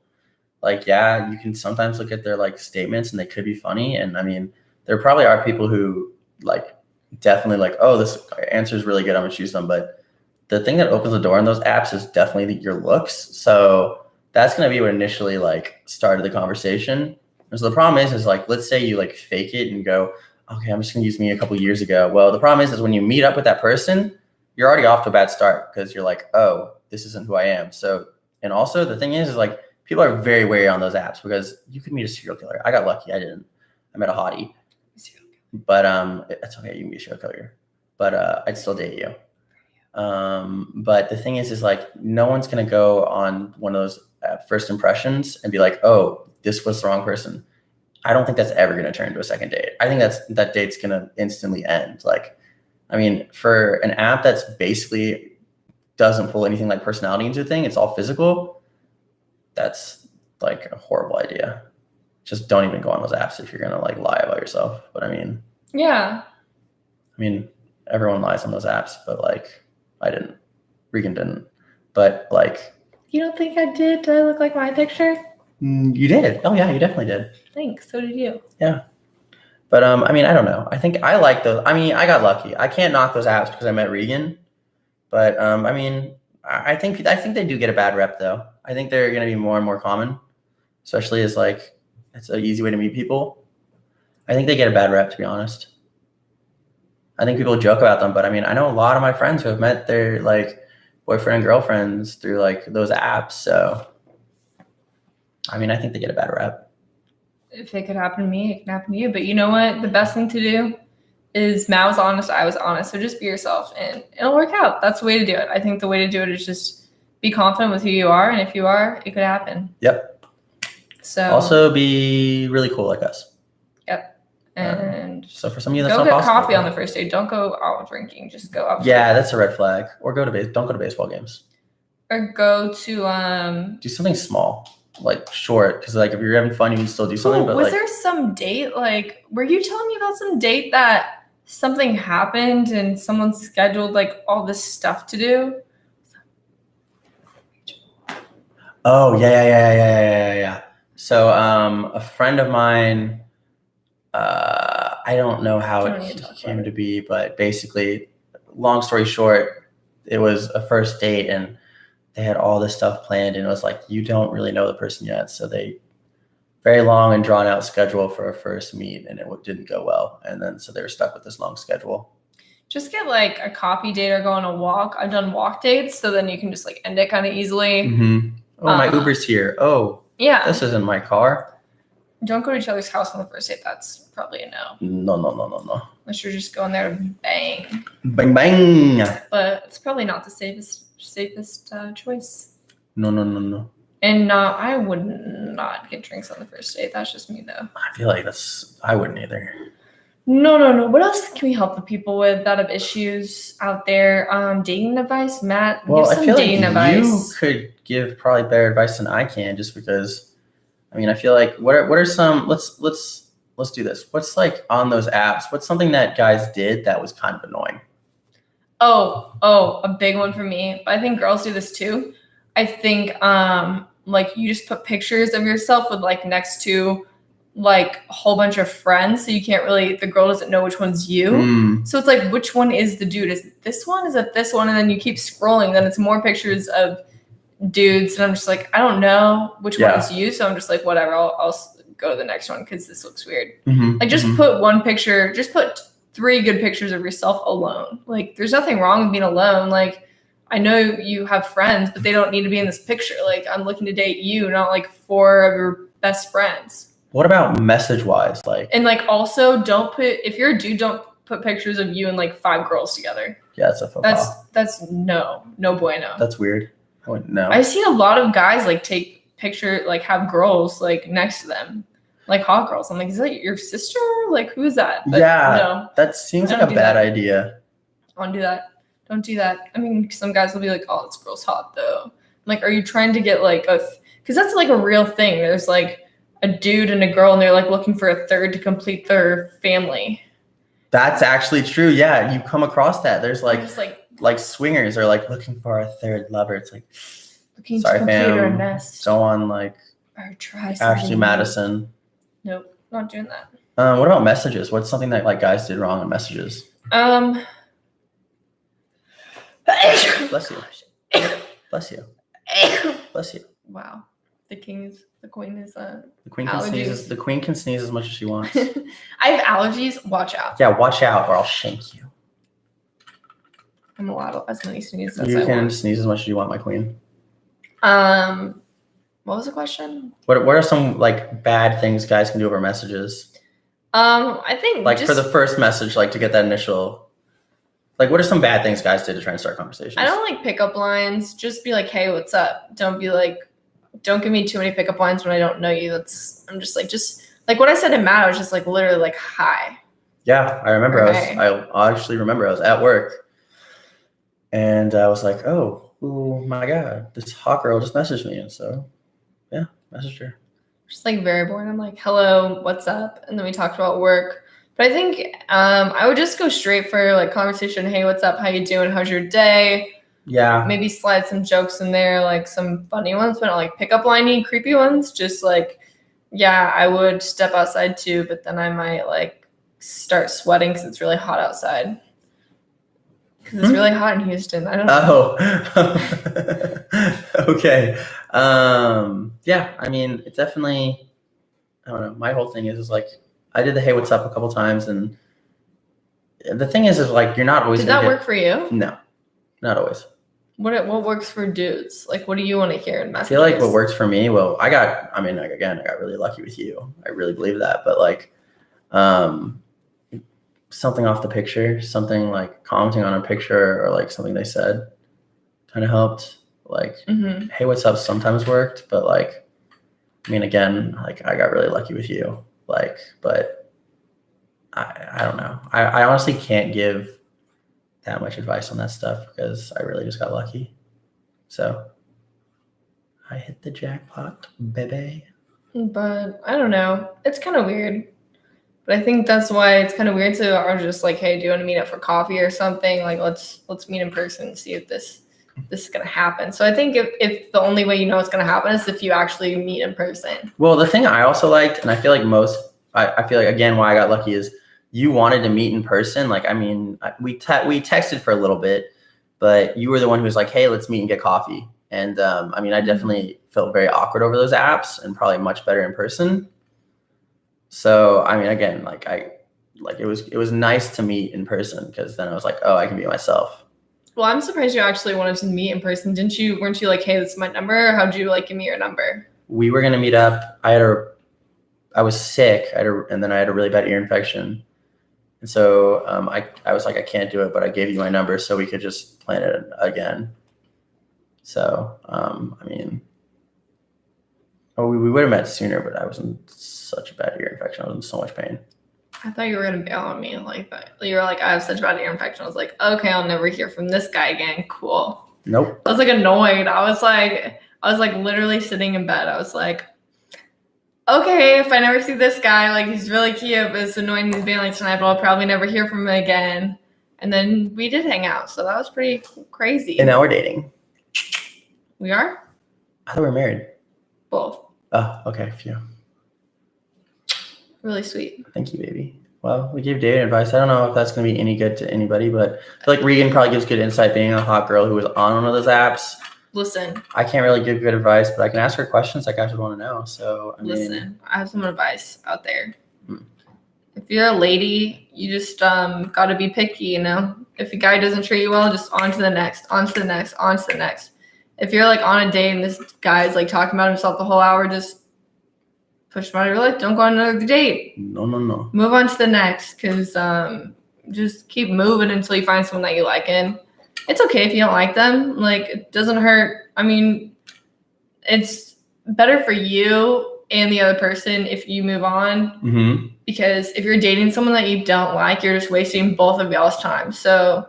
Like, yeah, you can sometimes look at their like statements and they could be funny, and I mean there probably are people who like definitely like, oh, this answer is really good, I'm gonna choose them. But the thing that opens the door in those apps is definitely your looks. So that's gonna be what initially like started the conversation. And so the problem is like, let's say you like fake it and go, okay, I'm just gonna use me a couple years ago. Well, the problem is when you meet up with that person, you're already off to a bad start because you're like, oh, this isn't who I am. So, and also the thing is like people are very wary on those apps because you could meet a serial killer. I got lucky, I didn't. I met a hottie. But it's okay, you can be a serial killer, but I'd still date you. But the thing is like no one's gonna go on one of those first impressions and be like, oh, this was the wrong person. I don't think that's ever gonna turn into a second date. I think that date's gonna instantly end. Like I mean, for an app that's basically doesn't pull anything like personality into a thing, it's all physical. That's like a horrible idea. Just don't even go on those apps if you're gonna like lie about yourself. But I mean, Yeah. Everyone lies on those apps, but like I didn't. Regan didn't. But like, You don't think I did? Did I look like my picture? you did. Oh yeah, you definitely did. Thanks. So did you. Yeah. But I don't know. I think I like those. I mean, I got lucky. I can't knock those apps because I met Regan. But I think they do get a bad rep though. I think they're going to be more and more common, especially as like it's an easy way to meet people. I think they get a bad rep, to be honest. I think people joke about them, but I mean, I know a lot of my friends who have met their like boyfriend and girlfriends through like those apps. So, I mean, I think they get a bad rep. If it could happen to me, it can happen to you. But you know what? The best thing to do is Matt was honest, I was honest. So just be yourself and it'll work out. That's the way to do it. I think the way to do it is just be confident with who you are. And if you are, it could happen. Yep. So also be really cool like us. Yep. And so for some of you, that's go not get possible. coffee on the first date. Don't go out drinking. Just go out. Yeah, that's a red flag. Or don't go to baseball games. Or go to do something small, like short, because like if you're having fun, you can still do something. But was there some date? Like, were you telling me about some date that something happened and someone scheduled like all this stuff to do? Oh yeah. So a friend of mine, I don't know how it came to be, but basically, long story short, it was a first date and they had all this stuff planned and it was like, you don't really know the person yet. So they very long and drawn out schedule for a first meet and it didn't go well. And then, so they were stuck with this long schedule. Just get like a coffee date or go on a walk. I've done walk dates. So then you can just like end it kind of easily. Mm-hmm. Oh, my Uber's here. Oh, yeah. This isn't my car. Don't go to each other's house on the first date. That's probably a no. No. Unless you're just going there to bang. Bang. But it's probably not the safest choice. No. And I would not get drinks on the first date. That's just me though. I feel like I wouldn't either. No. What else can we help the people with that have issues out there? Dating advice, Matt. Well, give some I feel dating like advice. you could give probably better advice than I can, just because. I mean, I feel like what are some? Let's do this. What's like on those apps? What's something that guys did that was kind of annoying? Oh, a big one for me. I think girls do this too. I think like you just put pictures of yourself with like next to like a whole bunch of friends, so you can't really, the girl doesn't know which one's you. So it's like, which one is the dude? Is it this one? Is it this one? And then you keep scrolling, then it's more pictures of dudes, and I'm just like, I don't know which one is you, so I'm just like, whatever, I'll go to the next one because this looks weird. Like just put one picture, just put 3 good pictures of yourself alone. Like there's nothing wrong with being alone. Like I know you have friends, but they don't need to be in this picture. Like I'm looking to date you, not like 4 of your best friends. What about message wise? Like, and like also if you're a dude, don't put pictures of you and like 5 girls together. Yeah, that's a faux pas. That's no bueno. That's weird. I wouldn't know. I've seen a lot of guys like take picture, like have girls like next to them, like hot girls. I'm like, is that your sister? Like, who is that? But no, that seems like a bad idea. Don't do that. Don't do that. I mean, some guys will be like, oh, this girl's hot though. I'm like, are you trying to get like because that's like a real thing. There's like a dude and a girl and they're like looking for a third to complete their family. That's actually true. Yeah, you come across that. There's like swingers are like looking for a third lover. It's like, looking sorry, to complete our nest. Go on like or try Ashley Madison. Nope, not doing that. What about messages? What's something that like guys did wrong in messages? Bless you. Bless you. Bless you. Wow. The queen is the queen can allergies. sneeze. The queen can sneeze as much as she wants. I have allergies. Watch out. Yeah, watch out, or I'll shank you. I'm allowed as many sneezes as I want. You can sneeze as much as you want, my queen. What was the question? What are some like bad things guys can do over messages? I think like for the first message, like to get that initial. Like, what are some bad things guys did to try and start conversations? I don't like pickup lines. Just be like, hey, what's up? Don't be like, don't give me too many pickup lines when I don't know you. I'm just like what I said to Matt, I was just like literally like, hi. Yeah, I remember. Right. I actually remember I was at work, and I was like, oh my god, this hot girl just messaged me, and so yeah, messaged her. Just like very boring. I'm like, hello, what's up? And then we talked about work. But I think I would just go straight for like conversation. Hey, what's up? How you doing? How's your day? Yeah. Maybe slide some jokes in there, like some funny ones, but not like pickup liney, creepy ones. Just like, yeah, I would step outside too, but then I might like start sweating because it's really hot outside. Because it's really hot in Houston. I don't know. Oh. Okay. Yeah, I mean, it definitely, I don't know. My whole thing is like, I did the hey, what's up a couple times, and the thing is like, you're not always Did gonna that get- work for you? No, not always. What works for dudes? Like, what do you want to hear in I messages? feel like what works for me, well, I got really lucky with you. I really believe that. But like, something off the picture, something like commenting on a picture or like something they said kind of helped. Like, hey, what's up sometimes worked. But like, I mean, again, like I got really lucky with you. Like, but I don't know. I honestly can't give that much advice on that stuff because I really just got lucky. So I hit the jackpot, baby. But I don't know. It's kind of weird. But I think that's why it's kind of weird to are just like, hey, do you want to meet up for coffee or something? Like, let's meet in person and see if this is gonna happen. So I think if the only way you know it's gonna happen is if you actually meet in person. Well, the thing I also liked, and I feel like I feel like again why I got lucky is you wanted to meet in person. Like, I mean, we texted for a little bit, but you were the one who was like, hey, let's meet and get coffee. And I mean, I definitely felt very awkward over those apps, and probably much better in person. So I mean, again, it was nice to meet in person because then I was like, oh, I can be myself. Well, I'm surprised you actually wanted to meet in person. Weren't you like, hey, this is my number? Or how'd you like give me your number? We were gonna meet up. I was sick. And then I had a really bad ear infection. And so I was like, I can't do it, but I gave you my number so we could just plan it again. So, I mean, we would have met sooner, but I was in such a bad ear infection. I was in so much pain. I thought you were going to bail on me like that. You were like, I have such bad ear infection. I was like, okay, I'll never hear from this guy again. Cool. Nope. I was like annoyed. I was like literally sitting in bed. I was like, okay, if I never see this guy, like he's really cute, but it's annoying he's bailing tonight, but I'll probably never hear from him again. And then we did hang out. So that was pretty crazy. And now we're dating. We are? I thought we were married. Both. Oh, okay. Phew. Really sweet. Thank you, baby. Well, we gave dating advice. I don't know if that's going to be any good to anybody, but I feel like Regan probably gives good insight being a hot girl who was on one of those apps. Listen. I can't really give good advice, but I can ask her questions that guys would want to know. So, Listen, I have some advice out there. If you're a lady, you just got to be picky, you know? If a guy doesn't treat you well, just on to the next, on to the next, on to the next. If you're like on a date and this guy's like talking about himself the whole hour, just push him out of your life. Don't go on another date. No. Move on to the next because just keep moving until you find someone that you like. And it's okay if you don't like them. Like, it doesn't hurt. I mean, it's better for you and the other person if you move on. Because if you're dating someone that you don't like, you're just wasting both of y'all's time. So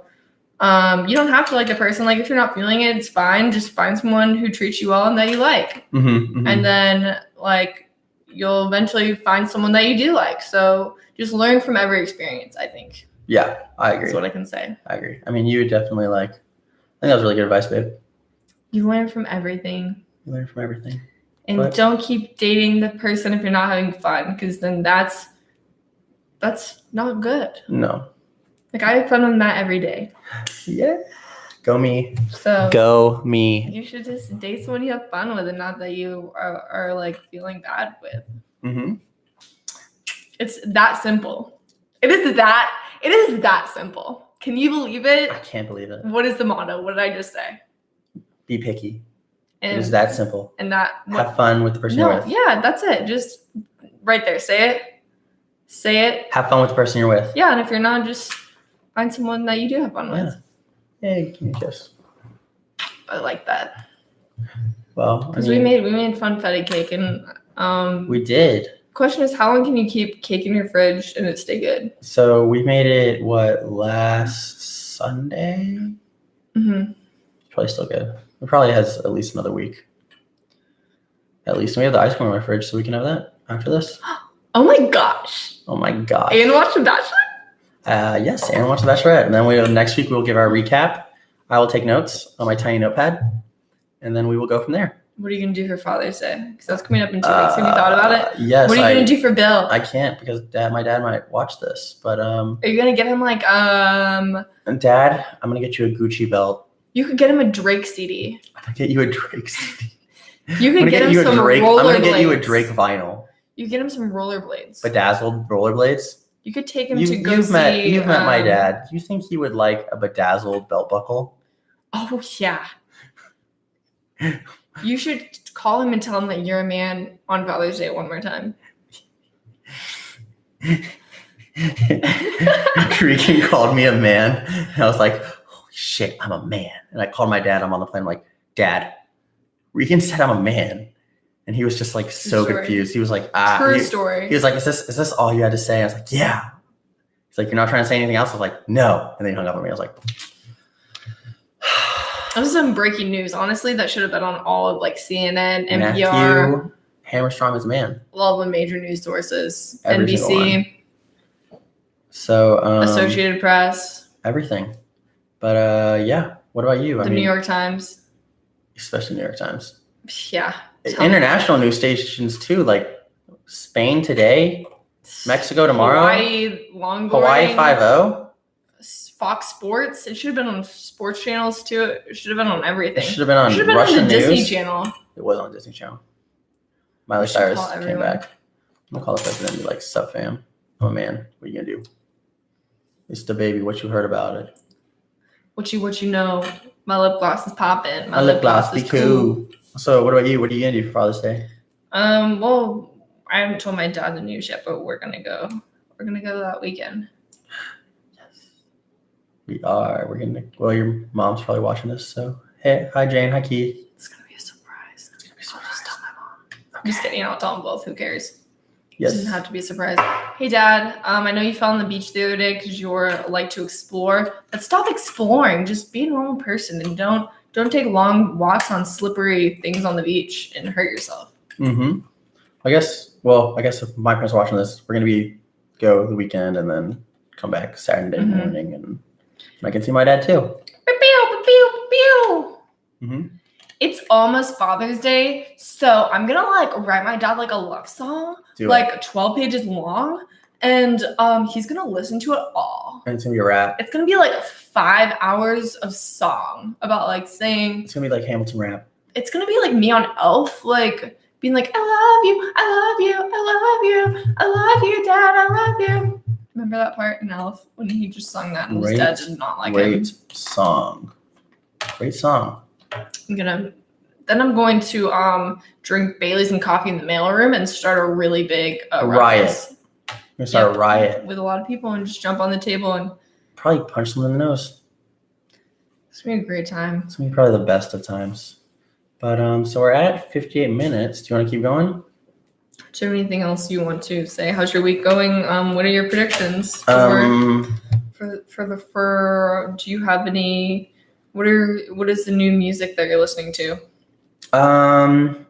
you don't have to like the person. Like, if you're not feeling it, it's fine. Just find someone who treats you well and that you like. And then like you'll eventually find someone that you do like. So just learn from every experience, I think. Yeah, I agree. That's what I can say. I agree. I mean, you would definitely I think that was really good advice, babe. You learn from everything. You learn from everything. And don't keep dating the person if you're not having fun, because then that's not good. No. Like, I have fun with Matt every day. Yeah. Go me. So go me. You should just date someone you have fun with and not that you are like feeling bad with. It's that simple. It is that simple. Can you believe it? I can't believe it. What is the motto? What did I just say? Be picky. And, it is that simple. And that have fun with the person you're with. Yeah, that's it. Just right there. Say it. Have fun with the person you're with. Yeah, and if you're not, just find someone that you do have fun with. Hey, give me a kiss. I like that. Well, because we made funfetti cake and we did. Question is, how long can you keep cake in your fridge and it stay good? So we made it last Sunday? Mm-hmm. Probably still good. It probably has at least another week. At least we have the ice cream in my fridge, so we can have that after this. Oh my gosh! Oh my gosh! And watch The Bachelor. Yes, and watch The Bachelorette, and then next week we'll give our recap. I will take notes on my tiny notepad, and then we will go from there. What are you gonna do for Father's Day? Because that's coming up in 2 weeks. Have you thought about it? Yes. What are you gonna do for Bill? I can't because my dad might watch this. But are you gonna get him like Dad, I'm gonna get you a Gucci belt. You could get him a Drake CD. I'm gonna get you a Drake CD. You could get him some rollerblades. I'm gonna get you a Drake vinyl. You get him some rollerblades. Bedazzled rollerblades. You could take him to go you've see. You've met my dad. Do you think he would like a bedazzled belt buckle? Oh yeah. You should call him and tell him that you're a man on Father's Day one more time. Regan called me a man, and I was like, "Holy shit, I'm a man!" And I called my dad. I'm on the plane. I'm like, "Dad, Regan said I'm a man," and he was just like so confused. He was like, True story. He was like, "Is this all you had to say?" I was like, "Yeah." He's like, "You're not trying to say anything else?" I was like, "No," and then he hung up on me. I was like. That was some breaking news. Honestly, that should have been on all of like CNN, NPR. Matthew Hammerstrom is man. All the major news sources. Every NBC. So Associated Press. Everything. But yeah. What about you? The New York Times. Especially New York Times. Yeah. International news stations too, like Spain today, Mexico tomorrow. Hawaii long Hawaii 5-0. Fox Sports. It should have been on sports channels too. It should have been on everything. It should have been on Russian on the news. Disney Channel. It was on Disney Channel. Miley Cyrus came back. I'm gonna call the president and be like, "Sup, fam? I'm a man. What are you gonna do? It's the baby. What you heard about it? What you know? My lip gloss is popping. My lip gloss be cool. So, what about you? What are you gonna do for Father's Day? Well, I haven't told my dad the news yet, but we're gonna go. We're gonna go that weekend. We are. We're gonna. Well, your mom's probably watching this, so hey, hi Jane, hi Keith. It's gonna be a surprise. I'll just tell my mom. Okay. I'm just kidding. I'll tell them both. Who cares? Yes. It doesn't have to be a surprise. Hey, Dad. I know you fell on the beach the other day because you were like to explore. But stop exploring. Just be a normal person and don't take long walks on slippery things on the beach and hurt yourself. Mm-hmm. I guess if my parents are watching this, we're gonna go the weekend and then come back Saturday morning and. I can see my dad too. Mm-hmm. It's almost Father's Day, so I'm gonna write my dad a love song, 12 pages long, and he's gonna listen to it all. And it's gonna be a rap. It's gonna be 5 hours of song about saying. It's gonna be Hamilton rap. It's gonna be me on Elf, being I love you, I love you, I love you, I love you, Dad, I love you. Remember that part in Elf when he just sung that and his dad did not like him? Great song. I'm going to drink Baileys and coffee in the mailroom and start a really big riot. You're gonna start a riot with a lot of people and just jump on the table and probably punch someone in the nose. It's gonna be a great time. It's gonna be probably the best of times. But so we're at 58 minutes. Do you want to keep going? Do you have anything else you want to say? How's your week going? What are your predictions do you have any? What is the new music that you're listening to? Well,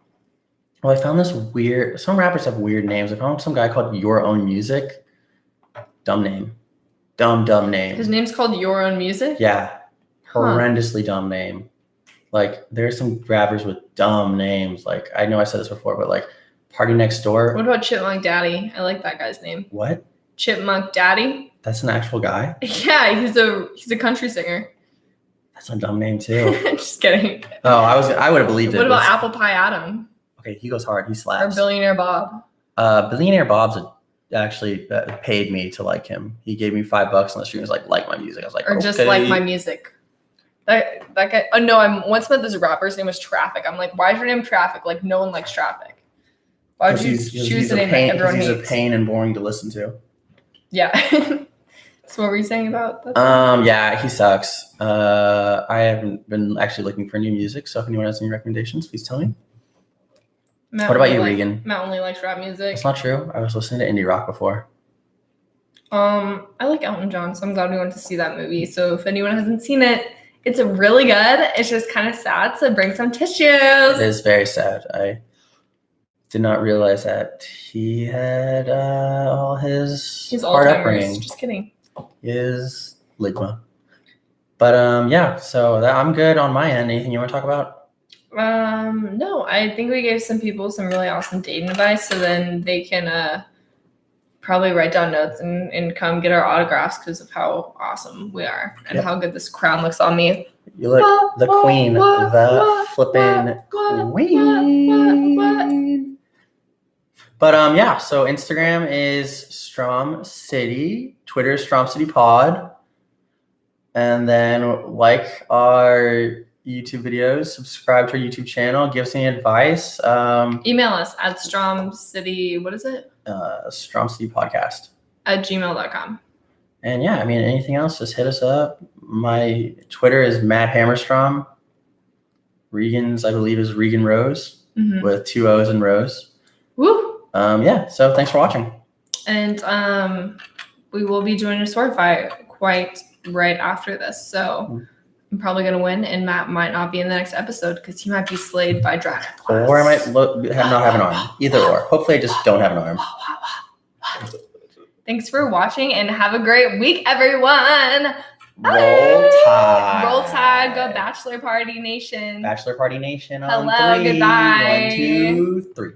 I found some rappers have weird names. I found some guy called Your Own Music. Dumb name. Dumb name. His name's called Your Own Music? Yeah. Horrendously dumb name. There's some rappers with dumb names. I know I said this before, but Party Next Door. What about Chipmunk Daddy? I like that guy's name. What? Chipmunk Daddy? That's an actual guy? Yeah, he's a country singer. That's a dumb name too. Just kidding. Oh, I would have believed it. What about Apple Pie Adam? Okay, he goes hard. He slaps. Or Billionaire Bob? Billionaire Bob's actually paid me to like him. He gave me $5 on the street and was like my music. I was like, or just like my music. That guy. Oh no, I once met this rapper's name was Traffic. I'm like, why is your name Traffic? No one likes Traffic. Why would you choose the name that everyone hates? He's a pain and boring to listen to. Yeah. So what were you saying about that? Yeah, he sucks. I haven't been actually looking for new music, so if anyone has any recommendations, please tell me. Matt What about only you, like- Regan? Matt only likes rap music. That's not true. I was listening to indie rock before. I like Elton John, so I'm glad we went to see that movie. So if anyone hasn't seen it, it's really good. It's just kind of sad, so bring some tissues. It is very sad. I did not realize that he had all his His hard Alzheimer's. upbringing. Just kidding. Is ligma. But yeah, so I'm good on my end. Anything you want to talk about? No, I think we gave some people some really awesome dating advice, so then they can probably write down notes and come get our autographs because of how awesome we are and Yep. how good this crown looks on me. You look the queen, the flippin' queen. But yeah, so Instagram is Strom City, Twitter is Strom City Pod, and then like our YouTube videos, subscribe to our YouTube channel, give us any advice. Email us at stromcity, what is it? Strom City Podcast. @gmail.com. And yeah, I mean, anything else, just hit us up. My Twitter is Matt Hammerstrom. Regan's, I believe, is Regan Rose with 2 O's and Rose. Woo! Yeah, so thanks for watching. And we will be doing a sword fight quite right after this. So I'm probably going to win, and Matt might not be in the next episode because he might be slayed by dragon. Or I might not have an arm. Either or. Hopefully I just don't have an arm. Thanks for watching, and have a great week, everyone. Roll Tide. Roll Tide. Go Bachelor Party Nation. Bachelor Party Nation on Hello, 3. goodbye. 1, 2, 3.